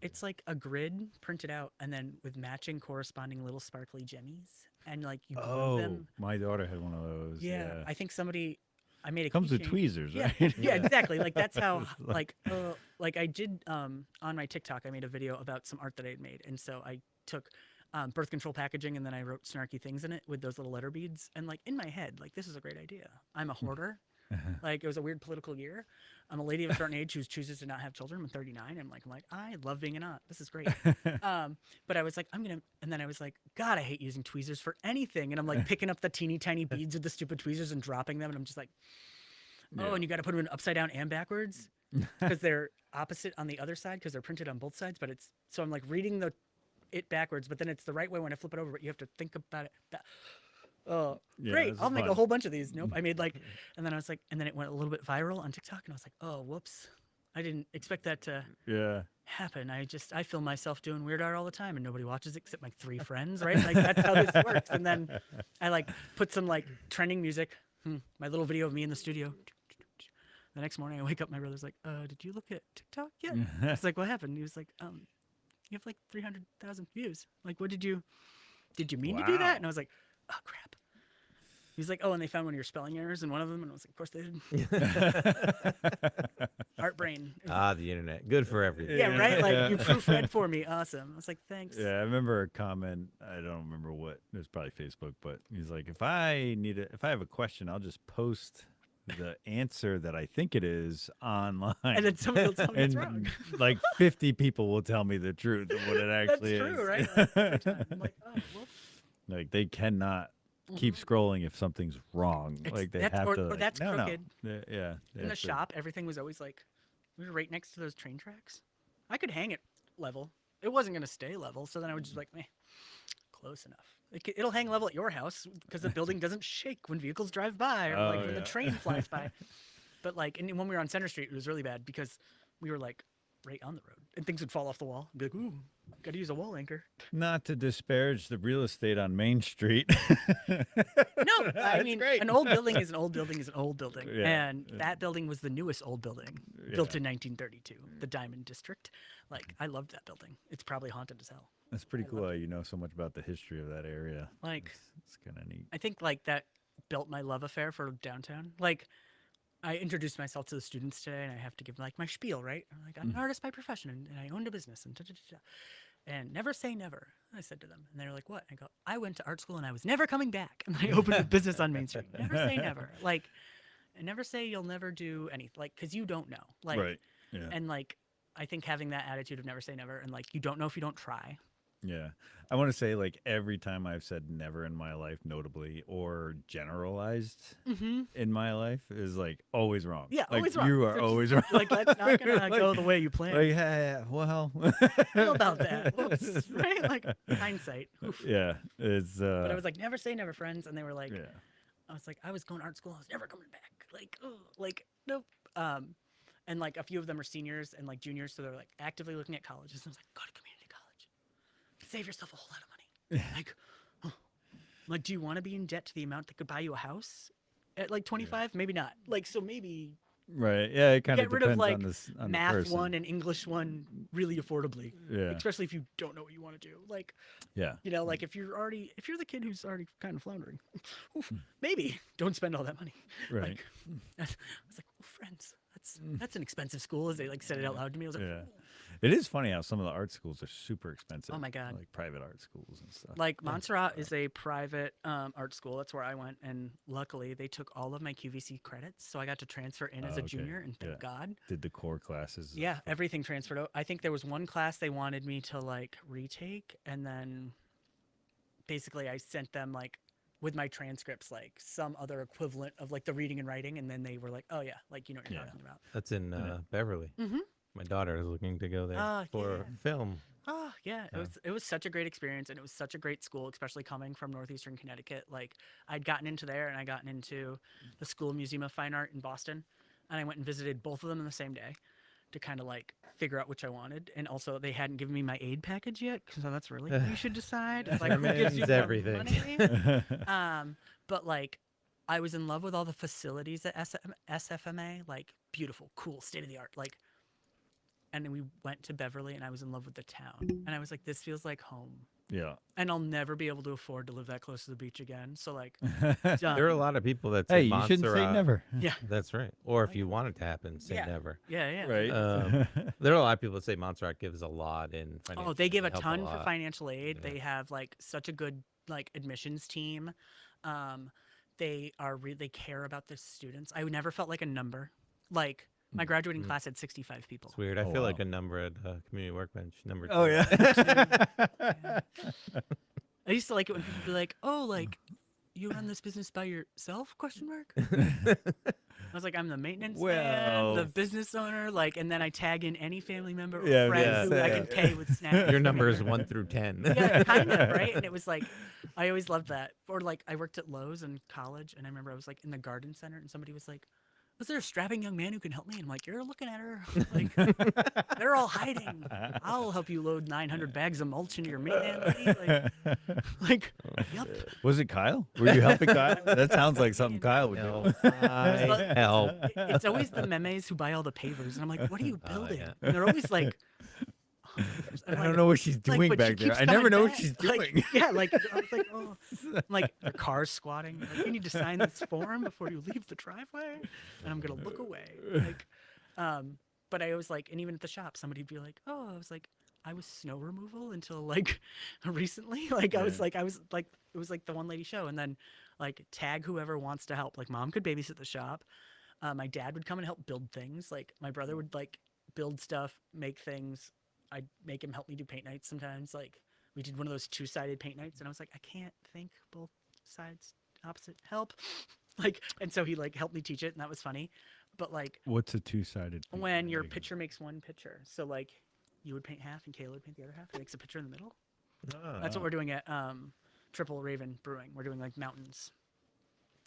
It's like a grid printed out and then with matching corresponding little sparkly jemmies. And like you glue Oh, them. my daughter had one of those. Yeah, Yeah. I think somebody I made a Comes with keychain. tweezers, Yeah, right? yeah, exactly. Like that's how like I did on my TikTok. I made a video about some art that I had made, and so I took birth control packaging and then I wrote snarky things in it with those little letter beads. And like in my head, like this is a great idea. I'm a hoarder. Like it was a weird political year. I'm a lady of a certain age who chooses to not have children. I'm 39. I'm like, I love being an aunt. This is great. But I was like, and then I was like, God, I hate using tweezers for anything. And I'm like picking up the teeny tiny beads with the stupid tweezers and dropping them. And I'm just like, oh, Yeah. and you got to put them in upside down and backwards because they're opposite on the other side because they're printed on both sides. But so I'm like reading it backwards, but then it's the right way when I flip it over. But you have to think about it. Oh, Yeah, great! this I'll is make a fun. whole bunch of these. Nope, I made like, and then I was like, and then it went a little bit viral on TikTok, and I was like, oh, whoops, I didn't expect that to Yeah. happen. I film myself doing weird art all the time, and nobody watches it except my 3 friends, right? Like that's how this works. And then I like put some like trending music, my little video of me in the studio. The next morning, I wake up, my brother's like, did you look at TikTok yet? I was like, what happened? He was like, you have like 300,000 views. Like, what did you mean to do that? Wow. And I was like, oh crap. He's like, oh, and they found one of your spelling errors in one of them. And I was like, of course they did. Art brain. Ah, the internet. Good for everything. Yeah, right? Like, Yeah. you proofread for me. Awesome. I was like, thanks. Yeah, I remember a comment. I don't remember what. It was probably Facebook, but he's like, if I have a question, I'll just post the answer that I think it is online. And then somebody will tell me it's and wrong. like 50 people will tell me the truth of what it That's actually true, is. right? Like, every time. I'm like, oh, whoops. Like they cannot keep scrolling if something's wrong. It's- Like they that's- have or- to. or like, that's no, no. crooked. Yeah. they In the have to- shop, everything was always like, we were right next to those train tracks. I could hang it level. It wasn't going to stay level. So then I would just like, close enough. It'll hang level at your house because the building doesn't shake when vehicles drive by or like when the yeah. train flies by. But like, and when we were on Center Street, it was really bad because we were like right on the road and things would fall off the wall and be like, ooh, got to use a wall anchor. Not to disparage the real estate on Main Street. No, I mean, great. an old building is an old building is an old building. Yeah, And that building was the newest old building built in 1932, the Diamond District. Like, I loved that building. It's probably haunted as hell. That's pretty cool how you know so much about the history of that area. Like, It's kind of neat. I think like that built my love affair for downtown. Like, I introduced myself to the students today, and I have to give like my spiel, right? I'm like, I'm an artist by profession, and I owned a business, and and never say never. I said to them, and they were like, "What?" I go, "I went to art school, and I was never coming back, and I opened a business on Main Street. Never say never. Like, and never say you'll never do anything, like, because you don't know, like, Right. Yeah. and like, I think having that attitude of never say never, and like, you don't know if you don't try. Yeah. I want to say, like, every time I've said never in my life, notably, or generalized in my life, is like always wrong. Yeah, like, always wrong. You are It's always wrong. Like, that's not gonna Like- go the way you planned. Like, yeah, well. Feel about that. Whoops, right? Like hindsight. Oof. Yeah. It's. But I was like, never say never, friends. And they were like, yeah. I was like, I was going to art school. I was never coming back. Like, oh, like, nope. And like a few of them are seniors and like juniors. So they're like actively looking at colleges. And I was like, go to community college. Save yourself a whole lot of money. Like, like, do you want to be in debt to the amount that could buy you a house at like 25? Maybe not. Like, so maybe Right. Yeah. It kind of get rid depends of like on this on the math person. 1 and English 1 really affordably. Yeah. Especially if you don't know what you want to do. Like, Yeah. you know, like if you're the kid who's already kind of floundering, oof, maybe don't spend all that money. Right. Like, I was like, oh, friends, that's an expensive school. As they like said it out loud to me, I was like, Yeah. It is funny how some of the art schools are super expensive. Oh my God. Like private art schools and stuff. like Montserrat is a private art school. That's where I went, and luckily they took all of my QVC credits, so I got to transfer in as a okay. junior, and thank Yeah. God. Did the core classes. Yeah, everything transferred out. I think there was one class they wanted me to like retake, and then basically I sent them like with my transcripts like some other equivalent of like the reading and writing, and then they were like, oh yeah, like you know what you're Yeah. talking about. That's in Beverly. Mhm. My daughter is looking to go there for yeah. film. Oh yeah, it was such a great experience, and it was such a great school, especially coming from northeastern Connecticut. Like I'd gotten into there, and I gotten into the School Museum of Fine Art in Boston, and I went and visited both of them in the same day to kind of like figure out which I wanted. And also they hadn't given me my aid package yet, so that's really what you should decide. It's like who gives you Determines more everything. money? But like I was in love with all the facilities at SFMA, like beautiful, cool, state of the art, like. And then we went to Beverly, and I was in love with the town. And I was like, this feels like home. Yeah. and I'll never be able to afford to live that close to the beach again. So like, There are a done. lot of people that Hey, say you shouldn't say Montserrat. never. Yeah, That's right. Or if you want it to happen, say yeah, never. yeah. Right. There are a lot of people that say Montserrat gives a lot in financial. Oh, they give a help ton for lot. financial aid. Yeah. They have like such a good like admissions team. Um, they care about the students. I never felt like a number. Like my graduating Mm. class had 65 people. It's weird. I Oh, feel wow. like a number at Community Workbench. Number 2. Oh yeah. Yeah. I used to like it when people would be like, "Oh, like you run this business by yourself?" Question mark. I was like, "I'm the maintenance man, the Well- business owner." Like, and then I tag in any family member or Yeah, friend yeah. who I can pay with snacks. Your number is 1 through 10. Yeah, kind of, right? And it was like, I always loved that. Or like, I worked at Lowe's in college, and I remember I was like in the garden center, and somebody was like, "Was there a strapping young man who can help me?" And I'm like, "You're looking at her. Like, they're all hiding. I'll help you load 900 bags of mulch into your minivan, lady." Like, yep. Was it Kyle? Were you helping Kyle? That sounds like something Kyle would do. No, I help. It's always the memes who buy all the pavers, and I'm like, "What are you Oh, building?" yeah. And they're always like, I don't know what she's doing but she back there. keeps I never coming know what back. she's Like, doing. yeah, like I was like, oh, I'm like the car's squatting. Like, you need to sign this form before you leave the driveway, and I'm gonna look away. Like, but I was like, and even at the shop, somebody'd be like, oh, I was like, I was snow removal until like recently. Like I was like, it was like the one lady show, and then like tag whoever wants to help. Like mom could babysit the shop. My dad would come and help build things. Like my brother would like build stuff, make things. I'd make him help me do paint nights sometimes. Like we did one of those 2-sided paint nights, and I was like, I can't think both sides opposite help. Like, and so he like helped me teach it, and that was funny. But like What's a two-sided? when your picture makes one picture, so like you would paint half and Kayla would paint the other half. It makes a picture in the middle. That's what we're doing at Triple Raven Brewing. We're doing like mountains,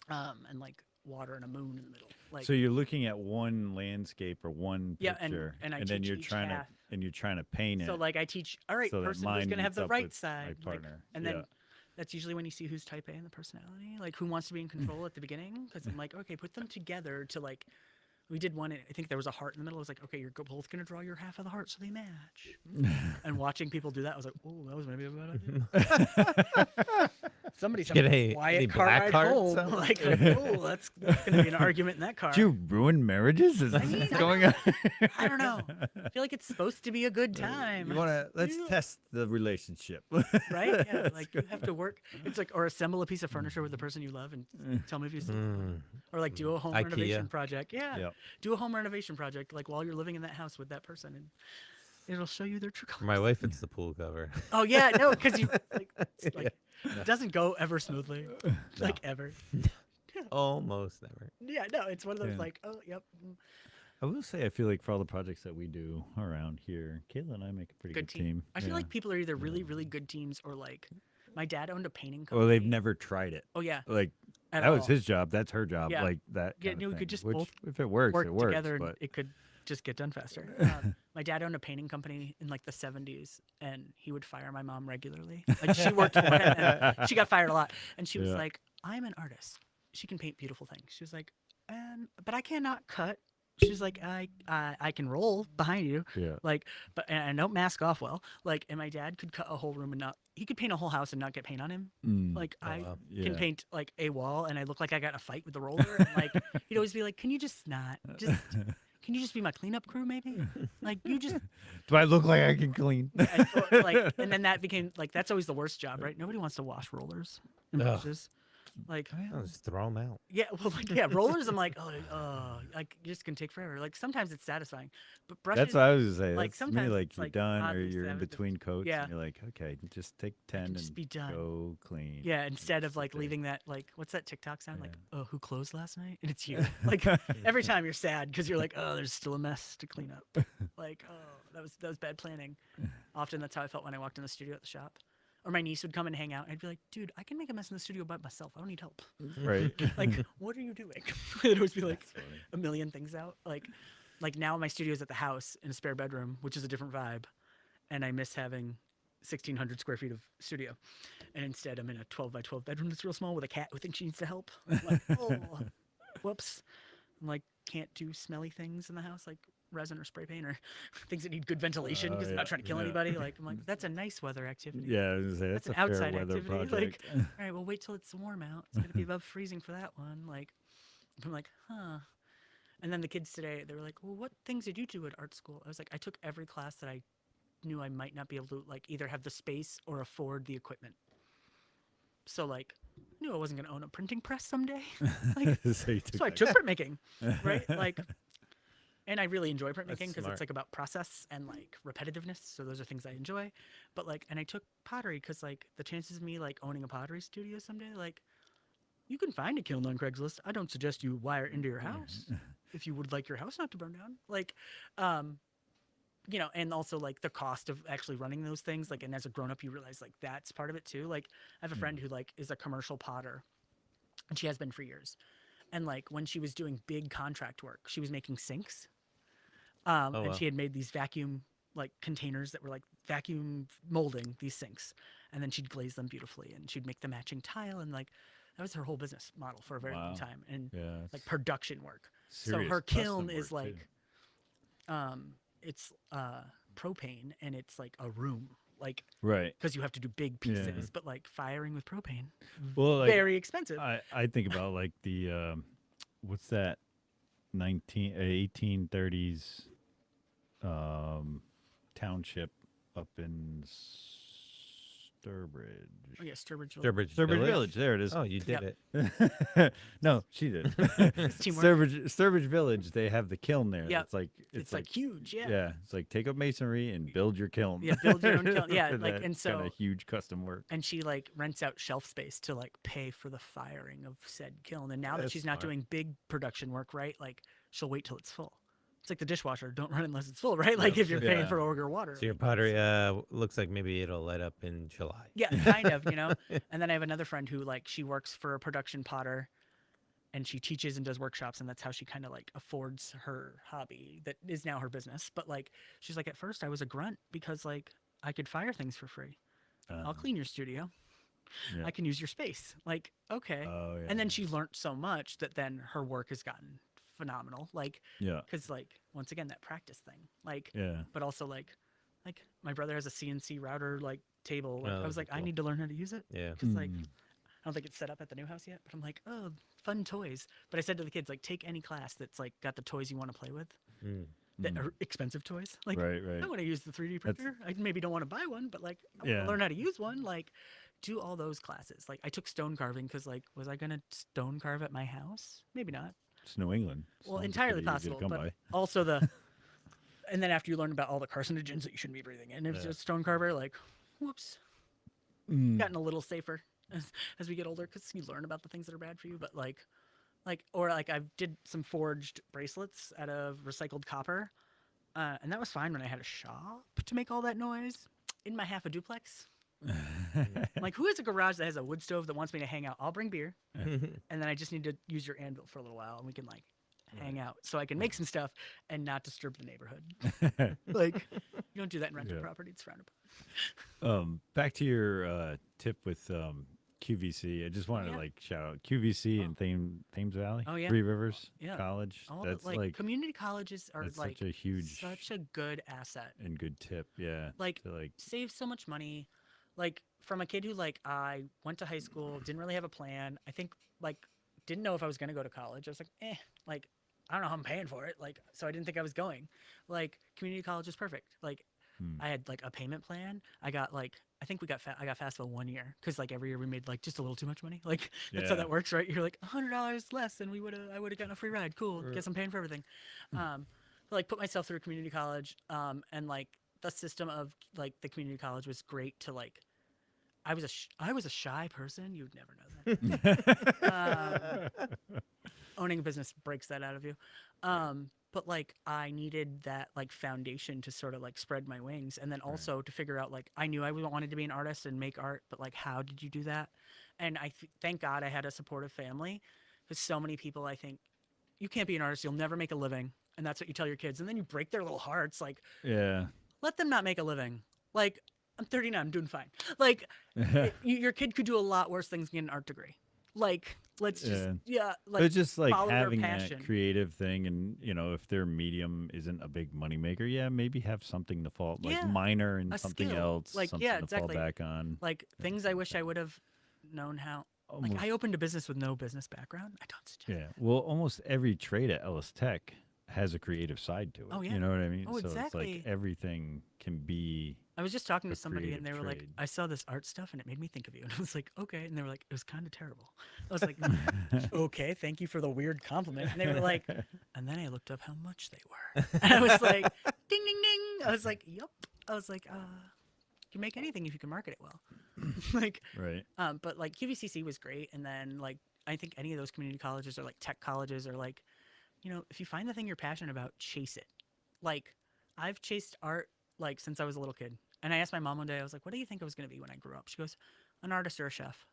and like water and a moon in the middle. Like So you're looking at one landscape or one Yeah, and- picture, and I then teach you're each trying half. to paint it. so like I teach, all right, so that person who's mine gonna have meets the up right with side, my like, partner. and then Yeah. that's usually when you see who's type A in the personality, like who wants to be in control at the beginning. Because I'm like, okay, put them together to like. We did one. I think there was a heart in the middle. I was like, okay, you're both gonna draw your half of the heart so they match. And watching people do that, I was like, oh, that was maybe a bad idea. Somebody Get said any quiet car black ride hearts home. out? Like, oh, that's gonna be an argument in that car. Did you ruin marriages? Is this mean, what's I going on? I don't know. I feel like it's supposed to be a good time. You want to let's Yeah. test the relationship. Right? Yeah, like you have to work. It's like, or assemble a piece of furniture with the person you love and tell me if you see. Or like do a home IKEA. renovation project. Yeah, Yep. do a home renovation project like while you're living in that house with that person, and it'll show you their true For colors. my wife, it's the pool cover. Oh yeah, no, because you like, it's like it doesn't go ever smoothly, like ever. Almost never. Yeah, no, it's one of those Yeah. like, oh yep, I will say, I feel like for all the projects that we do around here, Kayla and I make a pretty good good team. I feel Yeah. like people are either really really good teams or like, my dad owned a painting company. Or they've never tried it. Oh yeah, Like at that was all. his job. That's her job. Yeah. Like that. Yeah, kind no, of we could thing. just Which, both if it works, work it works. together, and But it could just get done faster. My dad owned a painting company in like the 70s, and he would fire my mom regularly. Like she worked for him, and she got fired a lot. And she was Yeah. like, "I'm an artist. She can paint beautiful things." She was like, "But I cannot cut." She's like, I can roll behind you, yeah. like, but and I don't mask off well. Like, and my dad could cut a whole room and not. He could paint a whole house and not get paint on him. Like I wow. can Yeah. paint like a wall, and I look like I got in a fight with the roller. And, like he'd always be like, "Can you just not just? Can you just be my cleanup crew, maybe? Like you just." Do I look like I can clean? And then that became like that's always the worst job, right? Nobody wants to wash rollers and Ugh. brushes. Like I'll just throw them out. yeah, well, like yeah, rollers. I'm like, oh, like you just can take forever. Like sometimes it's satisfying, but brushes. That's what I was gonna say. like, That's to me sometimes like it's, you're like, done or oddly you're in satisfying. between coats. Yeah. And you're like, okay, just take 10 just and be done. go clean. Yeah, instead of like Stay. leaving that like what's that TikTok sound like? Yeah. Oh, who closed last night? And it's you. Like every time you're sad because you're like, oh, there's still a mess to clean up. Like oh, that was bad planning. Often that's how I felt when I walked in the studio at the shop. Or my niece would come and hang out, and I'd be like, dude, I can make a mess in the studio by myself. I don't need help. Right. Like, what are you doing? It'd always be like a million things out. Like now my studio's at the house in a spare bedroom, which is a different vibe, and I miss having 1,600 square feet of studio. And instead, I'm in a 12 by 12 bedroom that's real small with a cat who thinks she needs to help. I'm like, oh, whoops. I'm like, can't do smelly things in the house. Like, resin or spray paint or things that need good ventilation because I'm not trying to kill anybody. Like I'm like, that's a nice weather activity. Yeah, I was gonna say, That's that's an a fair outside weather activity. project. Like, all right, well, wait till it's warm out. It's gonna be above freezing for that one. Like, I'm like, huh. And then the kids today, they were like, well, what things did you do at art school? I was like, I took every class that I knew I might not be able to like either have the space or afford the equipment. So like, I knew I wasn't gonna own a printing press someday. Like, So you so I that. took printmaking, right? Like, and I really enjoy printmaking because smart. it's like about process and like repetitiveness. So those are things I enjoy. But like, and I took pottery because like the chances of me like owning a pottery studio someday, like, you can find a kiln on Craigslist. I don't suggest you wire it into your house if you would like your house not to burn down. Like, you know, and also like the cost of actually running those things. Like, and as a grown up, you realize like that's part of it too. Like, I have a friend who like is a commercial potter, and she has been for years. And like when she was doing big contract work, she was making sinks. And wow. she had made these vacuum like containers that were like vacuum molding these sinks, and then she'd glaze them beautifully, and she'd make the matching tile, and like that was her whole business model for a very long time, and Yeah, like production work. So serious her kiln custom is work, like, it's propane, and it's like a room, like right. because you have to do big pieces, but like firing with propane, Well, like, very expensive. I think about like the what's that 1830s township up in Sturbridge. Oh yeah, Sturbridge. Sturbridge Sturbridge Village. There it is. Oh, you did Yep. it. No, she did. Teamwork. Sturbridge Village. They have the kiln there. Yep. It's like It's like huge, yeah. Yeah, it's like take up masonry and build your kiln. Yeah, build your own kiln. Yeah, like, and That's so kind of huge custom work. and she like rents out shelf space to like pay for the firing of said kiln. And now that That's she's not smart. doing big production work, right? Like she'll wait till it's full. It's like the dishwasher. Don't run it unless it's full, right? Like if you're paying Yeah. for order water. So your like, pottery looks like maybe it'll light up in July. yeah, kind of, you know. And then I have another friend who like she works for a production potter, and she teaches and does workshops, and that's how she kind of like affords her hobby that is now her business. But like she's like, at first I was a grunt because like I could fire things for free. I'll clean your studio. Yeah. I can use your space. Like, okay. Oh, yeah. And then she learned so much that then her work has gotten phenomenal. Like, Yeah. because like once again that practice thing. Like, Yeah. but also like my brother has a CNC router like table. Like, Oh, I was that'd like, be I cool. need to learn how to use it. Yeah. Because like I don't think it's set up at the new house yet. But I'm like, oh, fun toys. But I said to the kids, like, take any class that's like got the toys you want to play with. That are expensive toys. Like, Right, right. I want to use the 3D printer. I maybe don't want to buy one, but like, I want Yeah. to learn how to use one. Like, do all those classes. Like, I took stone carving because, like, was I gonna stone carve at my house? Maybe not. It's New England. Well, Stone's entirely pretty easy to possible, come but by. also the. And then after you learn about all the carcinogens that you shouldn't be breathing in, if it's a stone carver, like, whoops, gotten a little safer as we get older because you learn about the things that are bad for you. But like, or like I did some forged bracelets out of recycled copper. And that was fine when I had a shop to make all that noise in my half a duplex. I'm like, who has a garage that has a wood stove that wants me to hang out? I'll bring beer. And then I just need to use your anvil for a little while and we can like hang out so I can make some stuff and not disturb the neighborhood. Like, you don't do that in rental property. It's frowned upon. Back to your tip with QVC. I just wanted to like shout out QVC in Thames Valley. Oh, yeah. Three Rivers Yeah. College. All That's the, like community colleges are that's like such a huge such a good asset. and good tip. Yeah. Like, to, like save so much money. Like from a kid who like I went to high school, didn't really have a plan. I think like didn't know if I was gonna go to college. I was like, like I don't know how I'm paying for it. Like, so I didn't think I was going. Like, community college is perfect. Like, I had like a payment plan. I got like I think I got FAFSA 1 year because like every year we made like just a little too much money. Like that's how Yeah. that works, right? You're like $100 less than I would have gotten a free ride. Cool. Guess I'm paying for everything. But, like put myself through community college. And like the system of like the community college was great to like. I was a shy person. You'd never know that. Owning a business breaks that out of you. But like I needed that like foundation to sort of like spread my wings, and then also to figure out like I knew I wanted to be an artist and make art, but like how did you do that? And thank God I had a supportive family, because so many people I think you can't be an artist, you'll never make a living, and that's what you tell your kids, and then you break their little hearts. Like yeah. let them not make a living. Like I'm 39, I'm doing fine. Like your kid could do a lot worse things than get an art degree. Like let's just But it's just like follow your having that passion. creative thing, and if their medium isn't a big moneymaker, maybe have something to fall like Yeah, minor and a something skill. else, Like, something yeah, to fall exactly. back on. Like things I wish I would have known how. Like Almost, I opened a business with no business background. I don't suggest. yeah. Well, almost every trade at Ellis Tech has a creative side to it. Oh yeah. You know what I mean? Oh So it's like exactly. everything can be I was just talking a to somebody and creative they were like, trade. I saw this art stuff and it made me think of you. And I was like, okay. And they were like, it was kind of terrible. I was like, okay, thank you for the weird compliment. And they were like, and then I looked up how much they were. And I was like, ding, ding, ding. I was like, yep. I was like, you can make anything if you can market it well. Like, Right. but like QVCC was great. And then like, I think any of those community colleges or like tech colleges or like, if you find the thing you're passionate about, chase it. Like, I've chased art like since I was a little kid. And I asked my mom one day, I was like, what do you think I was going to be when I grew up? She goes, an artist or a chef.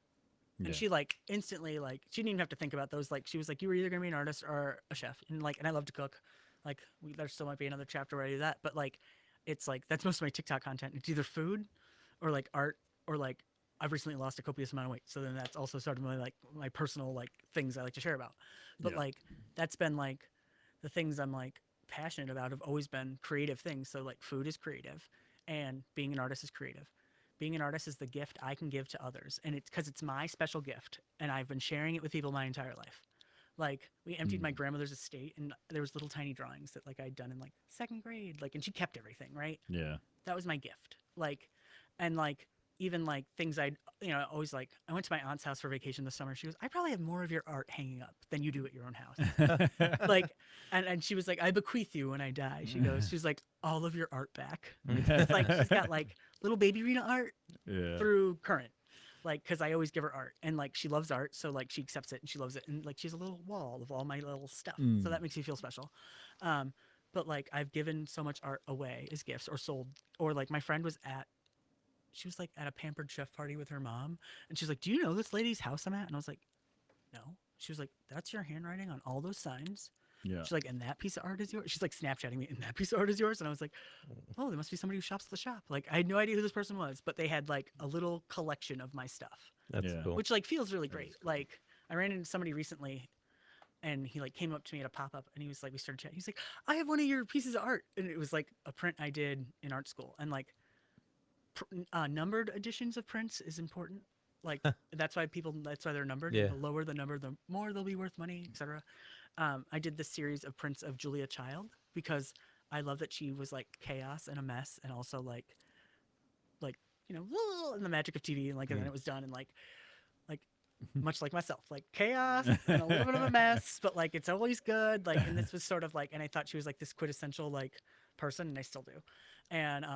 Yeah. And she like instantly, like, she didn't even have to think about those. Like, she was like, you were either going to be an artist or a chef. And like, and I love to cook. Like, there still might be another chapter where I do that. But like, it's like, that's most of my TikTok content. It's either food or like art or like, I've recently lost a copious amount of weight. So then that's also started my personal like things I like to share about. But like, that's been like the things I'm like passionate about have always been creative things. So like food is creative and being an artist is creative. Being an artist is the gift I can give to others. And it's because it's my special gift and I've been sharing it with people my entire life. Like we emptied my grandmother's estate and there was little tiny drawings that like I'd done in like second grade. Like, and she kept everything, right? Yeah. That was my gift. Like, and like, even like things I'd, always like, I went to my aunt's house for vacation this summer. She goes, I probably have more of your art hanging up than you do at your own house. Like, and she was like, I bequeath you when I die. She's like, all of your art back. It's like, she's got like little baby Rena art through current. Like, cause I always give her art and like, she loves art. So like, she accepts it and she loves it. And like, she has a little wall of all my little stuff. So that makes me feel special. But like, I've given so much art away as gifts or sold, or like my friend was like at a Pampered Chef party with her mom. And she's like, do you know this lady's house I'm at? And I was like, no. She was like, that's your handwriting on all those signs. Yeah. She's like, and that piece of art is yours. She's like Snapchatting me, and that piece of art is yours. And I was like, oh, there must be somebody who shops at the shop. Like, I had no idea who this person was, but they had like a little collection of my stuff. That's cool. Which like feels really great. Cool. Like, I ran into somebody recently and he like came up to me at a pop-up and he was like, we started chatting. He's like, I have one of your pieces of art. And it was like a print I did in art school. And like, numbered editions of prints is important. Like that's why they're numbered. Yeah. The lower the number, the more they'll be worth money, etc. I did this series of prints of Julia Child because I love that she was like chaos and a mess, and also like and the magic of TV, and like and then it was done, and like much like myself, like chaos and a little bit of a mess, but like it's always good. Like, and this was sort of like, and I thought she was like this quintessential like person, and I still do, and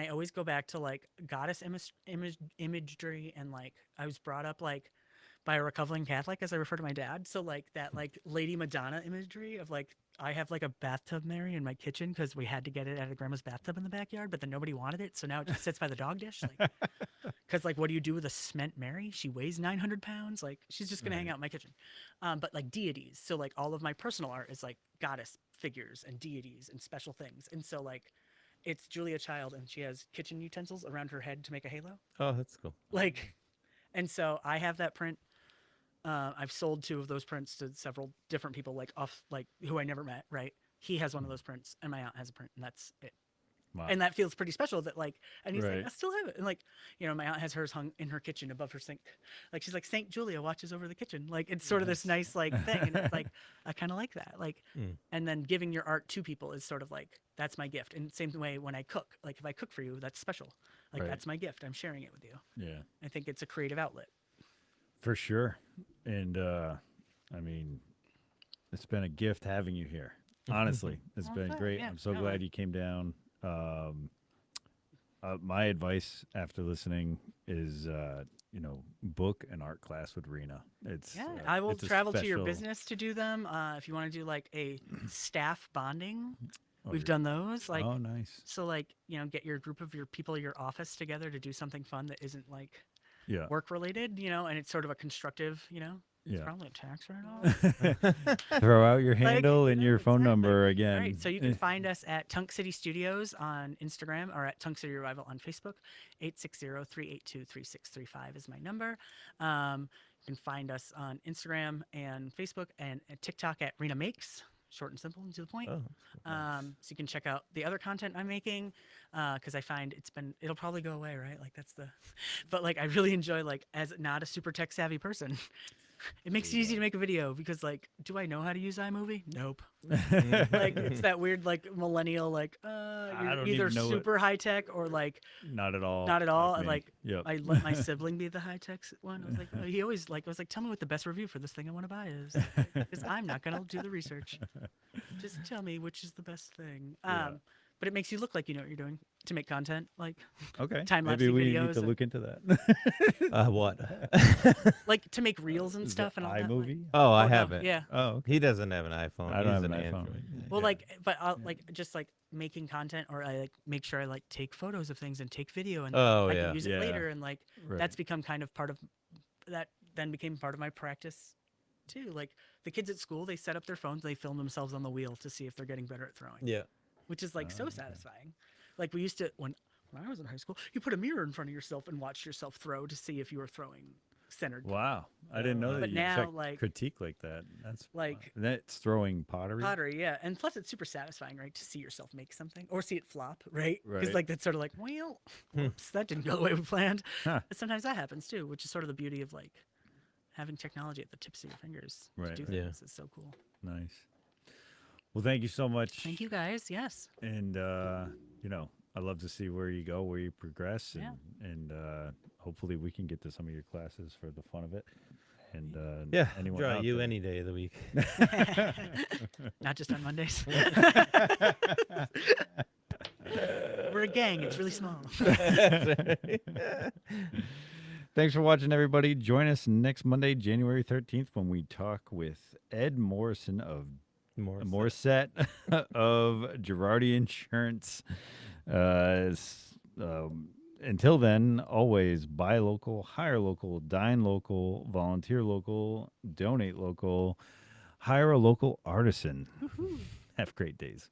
I always go back to like goddess imagery, and like I was brought up like by a recovering Catholic, as I refer to my dad. So like that like Lady Madonna imagery of like I have like a bathtub Mary in my kitchen because we had to get it out of grandma's bathtub in the backyard, but then nobody wanted it, so now it just sits by the dog dish. Like, because like what do you do with a cement Mary? She weighs 900 pounds. Like she's just gonna hang out in my kitchen. But like deities, so like all of my personal art is like goddess figures and deities and special things, and so like. It's Julia Child, and she has kitchen utensils around her head to make a halo. Oh, that's cool. Like, and so I have that print. I've sold 2 of those prints to several different people, like who I never met. Right? He has one of those prints, and my aunt has a print, and that's it. Wow. And that feels pretty special. That like, and he's like, I still have it, and like, my aunt has hers hung in her kitchen above her sink. Like she's like Saint Julia watches over the kitchen. Like it's sort of this nice like thing, and it's like I kind of like that. Like, and then giving your art to people is sort of like that's my gift. And same way when I cook, like if I cook for you, that's special. Like that's my gift. I'm sharing it with you. Yeah, I think it's a creative outlet. For sure, and I mean, it's been a gift having you here. Honestly, it's been great. Yeah, I'm so glad you came down. My advice after listening is, book an art class with Rena. It's I will travel to your business to do them. If you want to do like a staff bonding, we've done those. Like, oh, nice. So like, get your group of your people, your office together to do something fun that isn't like work related, and it's sort of a constructive, It's probably a tax write-off. Throw out your handle and your phone number again. Right. So you can find us at Tunk City Studios on Instagram or at Tunk City Revival on Facebook. 860-382-3635 is my number. You can find us on Instagram and Facebook and at TikTok at Rena Makes. Short and simple and to the point. Oh, So you can check out the other content I'm making, because I find it'll probably go away, right? Like that's the, but like I really enjoy, like, as not a super tech savvy person, it makes it easy to make a video because, like, do I know how to use iMovie? Nope. Like it's that weird like millennial like you're don't either even know it. super high tech or like Not at all. not at all. Like me. Like Yep. I let my sibling be the high tech one. I was like, he always like I was like, tell me what the best review for this thing I want to buy is, because I'm not gonna do the research. Just tell me which is the best thing. Yeah. But it makes you look like you know what you're doing to make content, like Okay. time-lapse Maybe we need videos to and- look into that. what? like to make reels and Is stuff it and all that. Like, iMovie? Oh, I no, haven't. yeah. Oh, okay. He doesn't have an iPhone. I don't He's have an iPhone. Android. Well, Yeah. like, but I'll like just like making content, or I like make sure I like take photos of things and take video, and Oh, I yeah. can use it Yeah. later, and like Right. that's become kind of part of that. Then became part of my practice too. Like the kids at school, they set up their phones, they film themselves on the wheel to see if they're getting better at throwing, Yeah. which is like so okay. satisfying. Like we used to when I was in high school, you put a mirror in front of yourself and watch yourself throw to see if you were throwing centered. Wow. I didn't know that But you now, check like- critique like that. That's Like- that's throwing pottery. Pottery, yeah, and plus it's super satisfying, right, to see yourself make something or see it flop, right? Because Right. like that's sort of like, well, whoops, that didn't go the way we planned. Huh. But sometimes that happens too, which is sort of the beauty of like having technology at the tips of your fingers Right. to do Yeah. things. It's so cool. Nice. Well, thank you so much. Thank you guys. Yes. And you know, I love to see where you go, where you progress, and Yeah. hopefully we can get to some of your classes for the fun of it. And Yeah. anyone Draw out you there. any day of the week. Not just on Mondays. We're a gang. It's really small. Thanks for watching, everybody. Join us next Monday, January 13th, when we talk with Ed Morrison of Morissette of Girardi Insurance. Until then, always buy local, hire local, dine local, volunteer local, donate local, hire a local artisan. Have great days.